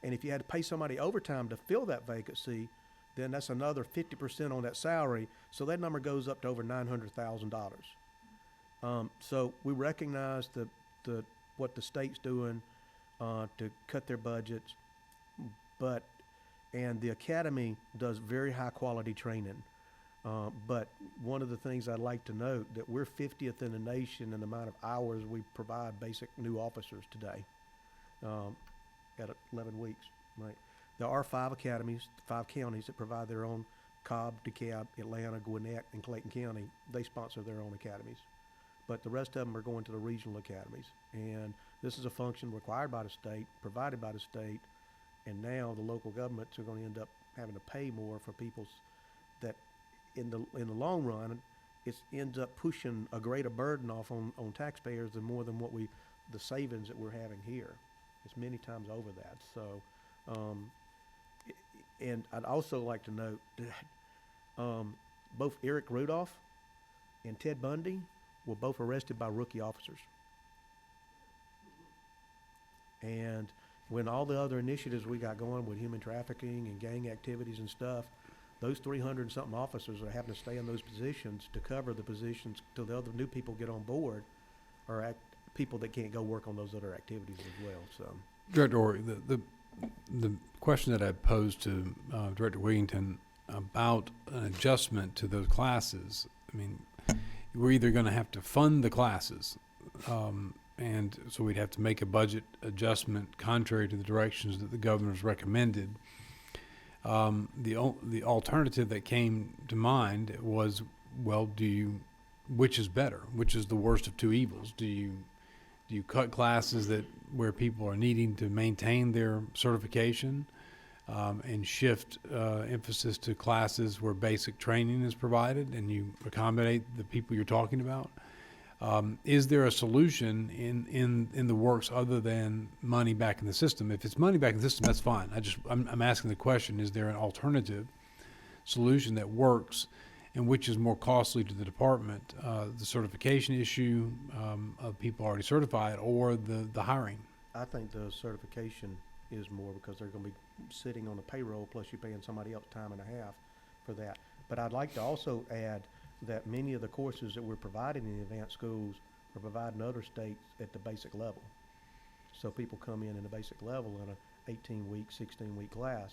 And if you had to pay somebody overtime to fill that vacancy, then that's another 50% on that salary. So that number goes up to over $900,000. So we recognize what the state's doing to cut their budgets, and the academy does very high quality training. But one of the things I'd like to note that we're 50th in the nation in the amount of hours we provide basic new officers today, at 11 weeks, right? There are 5 academies, 5 counties that provide their own. Cobb, DeKalb, Atlanta, Gwinnett, and Clayton County, they sponsor their own academies. But the rest of them are going to the regional academies. And this is a function required by the state, provided by the state, and now the local governments are going to end up having to pay more for people's that in the long run, it ends up pushing a greater burden off on taxpayers than more than the savings that we're having here. It's many times over that. So, and I'd also like to note that both Eric Rudolph and Ted Bundy were both arrested by rookie officers. And when all the other initiatives we got going with human trafficking and gang activities and stuff, those 300 and something officers are having to stay in those positions to cover the positions till the other new people get on board, or people that can't go work on those other activities as well. So, Director Orr, the question that I posed to Director Wigington about an adjustment to those classes, I mean, we're either going to have to fund the classes, and so we'd have to make a budget adjustment contrary to the directions that the governor's recommended. The alternative that came to mind was, well, which is better? Which is the worst of two evils? Do you cut classes where people are needing to maintain their certification, and shift emphasis to classes where basic training is provided, and you accommodate the people you're talking about? Is there a solution in the works other than money back in the system? If it's money back in the system, that's fine. I'm asking the question: is there an alternative solution that works, and which is more costly to the department, the certification issue of people already certified, or the hiring? I think the certification is more, because they're going to be sitting on the payroll, plus you're paying somebody else time and a half for that. But I'd like to also add that many of the courses that we're providing in the advanced schools are provided in other states at the basic level. So people come in the basic level in a 18-week, 16-week class,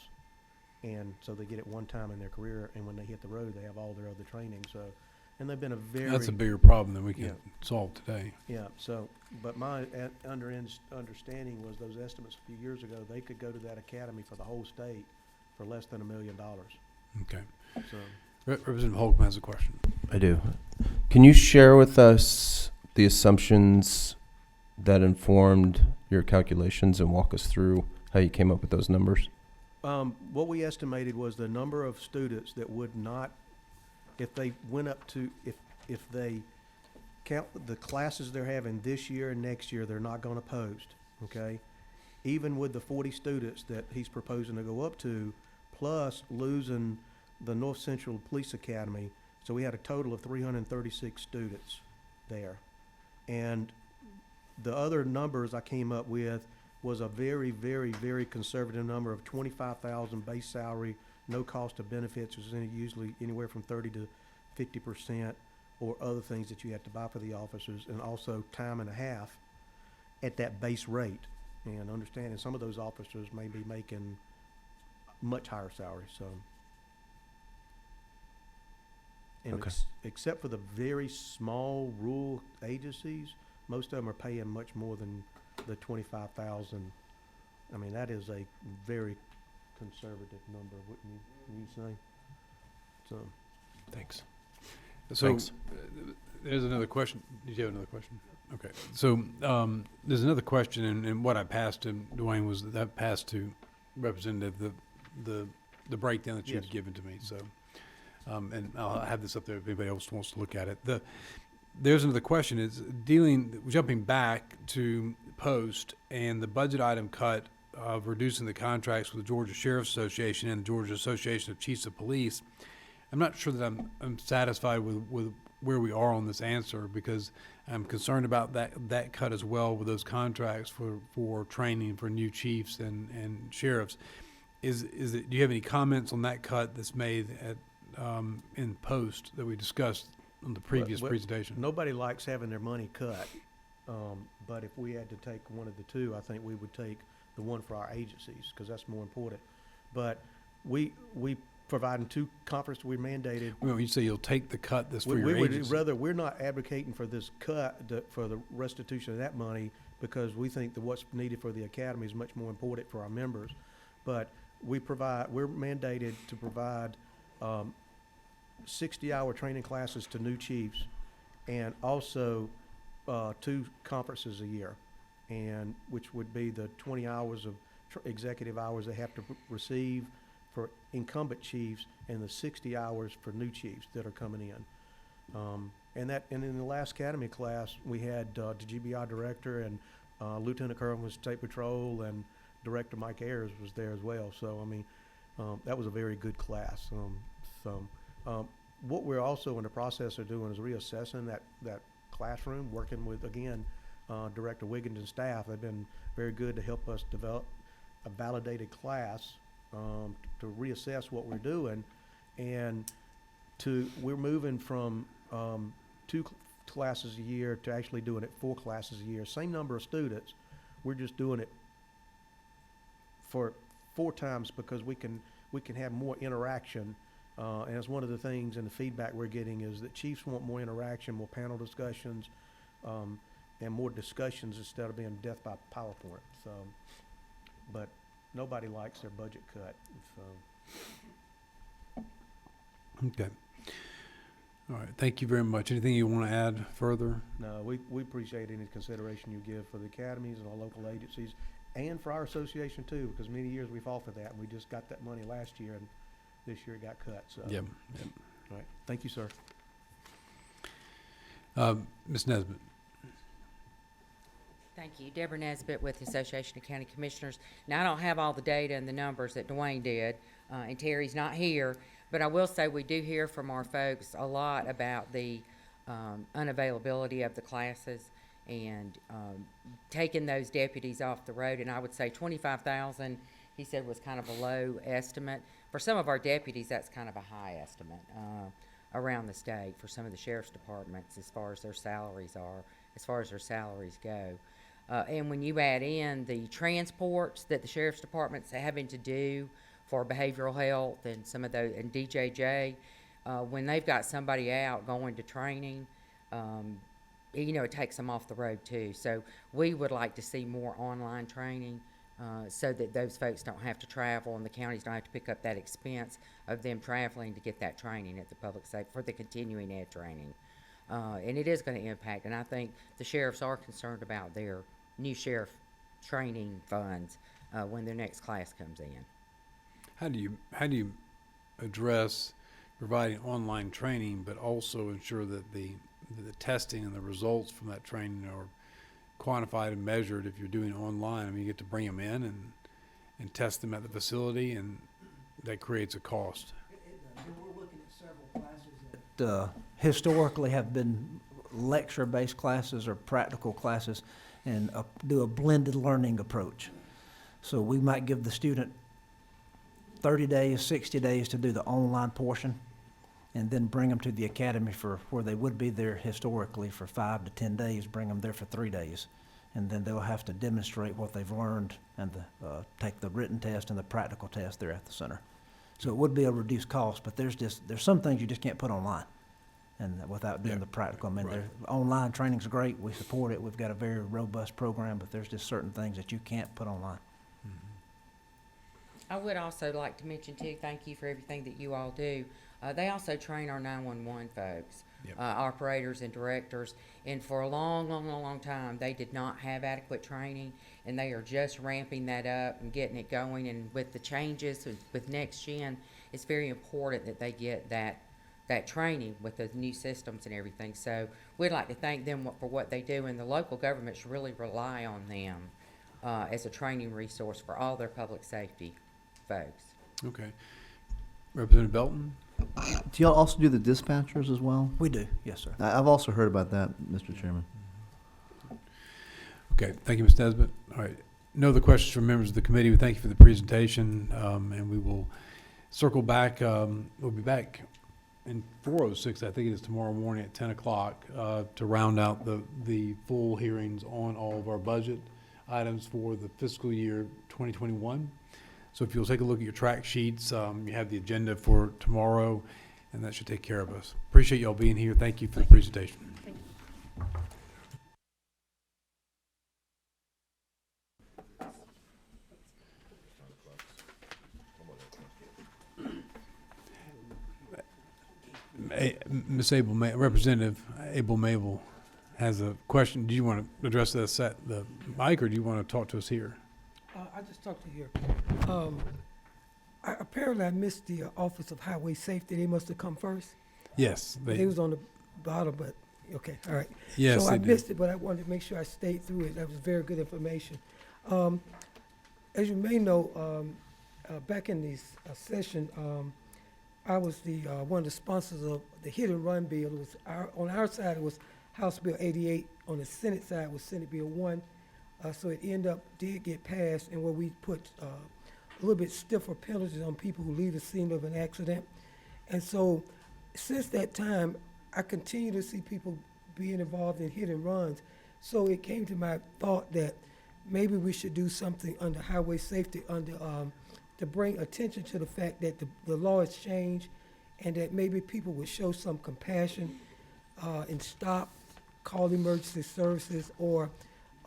and so they get it one time in their career, and when they hit the road, they have all their other training. So, and they've been a very... That's a bigger problem than we can solve today. Yeah, so, but my understanding was those estimates a few years ago, they could go to that academy for the whole state for less than $1 million. Okay. So, Representative Holcomb has a question. I do. Can you share with us the assumptions that informed your calculations and walk us through how you came up with those numbers? What we estimated was the number of students that would not, if they went up to, if they count the classes they're having this year and next year, they're not going to post, okay? Even with the 40 students that he's proposing to go up to, plus losing the North Central Police Academy, so we had a total of 336 students there. And the other numbers I came up with was a very, very, very conservative number of $25,000 base salary, no cost of benefits, which is usually anywhere from 30 to 50%, or other things that you have to buy for the officers, and also time and a half at that base rate. and understanding some of those officers may be making much higher salaries, so. And Okay. except for the very small rural agencies, most of them are paying much more than the 25,000. I mean, that is a very conservative number, wouldn't you say? So, Thanks. So, Thanks. there's another question. Did you have another question? Okay. So, there's another question, and what I passed to Dwayne was that I passed to Representative the breakdown that you've Yes. given to me. So, and I'll have this up there if anybody else wants to look at it. There's another question is jumping back to post and the budget item cut of reducing the contracts with the Georgia Sheriff's Association and the Georgia Association of Chiefs of Police. I'm not sure that I'm satisfied with where we are on this answer, because I'm concerned about that cut as well with those contracts for training for new chiefs and sheriffs. Do you have any comments on that cut that's made at in post that we discussed on the previous presentation? nobody likes having their money cut, but if we had to take one of the two, I think we would take the one for our agencies, because that's more important. But we providing two conferences, we're mandated. Well, you say you'll take the cut that's for We your would agency. rather, we're not advocating for this cut, for the restitution of that money, because we think that what's needed for the academy is much more important for our members. But we're mandated to provide 60-hour training classes to new chiefs, and also 2 conferences a year, and which would be the 20 hours of executive hours they have to receive for incumbent chiefs, and the 60 hours for new chiefs that are coming in. And in the last academy class, we had the GBI director and Lieutenant Colonel was State Patrol, and Director Mike Ayers was there as well. So, I mean, that was a very good class. What we're also in the process of doing is reassessing that classroom, working with, again, Director Wiggins and staff. They've been very good to help us develop a validated class to reassess what we're doing, and we're moving from 2 classes a year to actually doing it 4 classes a year. Same number of students, we're just doing it for 4 times because we can have more interaction. And it's one of the things in the feedback we're getting is that chiefs want more interaction, more panel discussions, and more discussions instead of being death by PowerPoint. So, but nobody likes their budget cut. So. Okay. All right. Thank you very much. Anything you want to add further? No, we appreciate any consideration you give for the academies and our local agencies, and for our association too, because many years we've offered that, and we just got that money last year, and this year it got cut. So. Yep. All right. Thank you, sir. Ms. Nesbitt. Thank you. Deborah Nesbitt with the Association of County Commissioners. Now, I don't have all the data and the numbers that Dwayne did, and Terry's not here, but I will say we do hear from our folks a lot about the unavailability of the classes and taking those deputies off the road. And I would say 25,000, he said, was kind of a low estimate. For some of our deputies, that's kind of a high estimate around the state for some of the sheriff's departments as far as their salaries go. And when you add in the transports that the sheriff's department's having to do for behavioral health and some of those, and DJJ, when they've got somebody out going to training, it takes them off the road too. So we would like to see more online training so that those folks don't have to travel and the counties don't have to pick up that expense of them traveling to get that training at the public safety for the continuing ed training. And it is going to impact, and I think the sheriffs are concerned about their new sheriff training funds when their next class comes in. How do you address providing online training, but also ensure that the testing and the results from that training are quantified and measured? If you're doing it online, I mean, you get to bring them in and test them at the facility, and that creates a cost. We're looking at several classes that historically have been lecture-based classes or practical classes, and do a blended learning approach. So we might give the student 30 days, 60 days to do the online portion, and then bring them to the academy for where they would be there historically for 5 to 10 days, bring them there for 3 days, and then they'll have to demonstrate what they've learned and take the written test and the practical test there at the center. So it would be a reduced cost, but there's some things you just can't put online, and without doing the practical. I mean, online training's great. We support it. We've got a very robust program, but there's just certain things that you can't put online. I would also like to mention too, thank you for everything that you all do. They also train our 911 folks, operators and directors, and for a long time, they did not have adequate training, and they are just ramping that up and getting it going. And with the changes with Next Gen, it's very important that they get that training with the new systems and everything. So we'd like to thank them for what they do, and the local governments really rely on them as a training resource for all their public safety folks. Okay. Representative Belton? Do y'all also do the dispatchers as well? We do, yes, sir. I've also heard about that, Mr. Chairman. Okay, thank you, Ms. Nesbitt. All right, no other questions from members of the committee. We thank you for the presentation, and we will circle back. We'll be back in 4:06, I think it is, tomorrow morning at 10 o'clock to round out the full hearings on all of our budget items for the fiscal year 2021. So if you'll take a look at your track sheets, you have the agenda for tomorrow, and that should take care of us. Appreciate y'all being here. Thank you for the presentation. Ms. Representative Abel Mabel has a question. Do you want to address this at the mic, or do you want to talk to us here? I just talked to you. Apparently I missed the Office of Highway Safety. They must have come first. Yes. They was on the bottom, but okay, all right. Yes, so they I did. missed it, but I wanted to make sure I stayed through it. That was very good information. As you may know, back in this session, I was one of the sponsors of the hit and run bill. It was on our side, it was House Bill 88. On the Senate side was Senate Bill 1. So it did get passed, and where we put a little bit stiffer penalties on people who leave the scene of an accident. And so since that time, I continue to see people being involved in hit and runs. So it came to my thought that maybe we should do something under highway safety to bring attention to the fact that the law has changed, and that maybe people would show some compassion and stop, call emergency services, or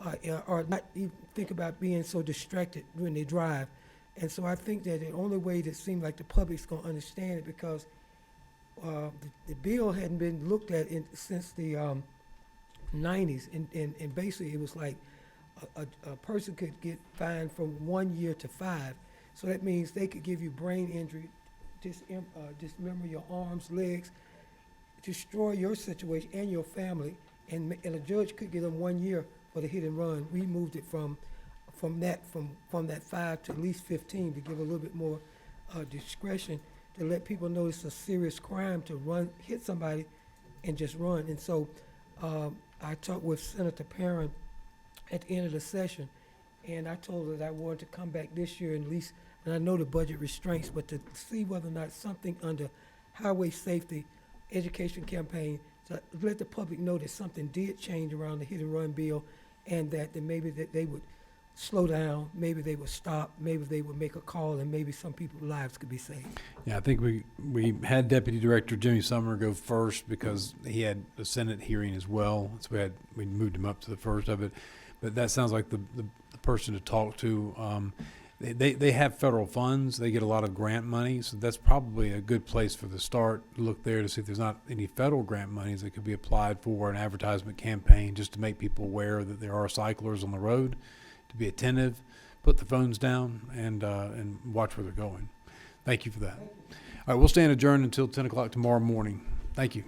not even think about being so distracted when they drive. And so I think that the only way that seemed like the public's going to understand it, because the bill hadn't been looked at since the 90s, and basically it was like a person could get fined from 1 year to 5. So that means they could give you brain injury, dismember your arms, legs, destroy your situation and your family, and a judge could give them 1 year for the hit and run. We moved it from that 5 to at least 15 to give a little bit more discretion, to let people know it's a serious crime to hit somebody and just run. And so I talked with Senator Perrin at the end of the session, and I told her that I wanted to come back this year, and at least, and I know the budget restraints, but to see whether or not something under highway safety education campaign to let the public know that something did change around the hit and run bill, and that maybe that they would slow down, maybe they would stop, maybe they would make a call, and maybe some people's lives could be saved. Yeah, I think we had Deputy Director Jimmy Summer go first because he had a Senate hearing as well. So we moved him up to the first of it. But that sounds like the person to talk to. They have federal funds. They get a lot of grant money, so that's probably a good place for the start. Look there to see if there's not any federal grant monies that could be applied for an advertisement campaign, just to make people aware that there are cyclers on the road, to be attentive, put the phones down, and watch where they're going. Thank you for that. All right, we'll stand adjourned until 10 o'clock tomorrow morning. Thank you.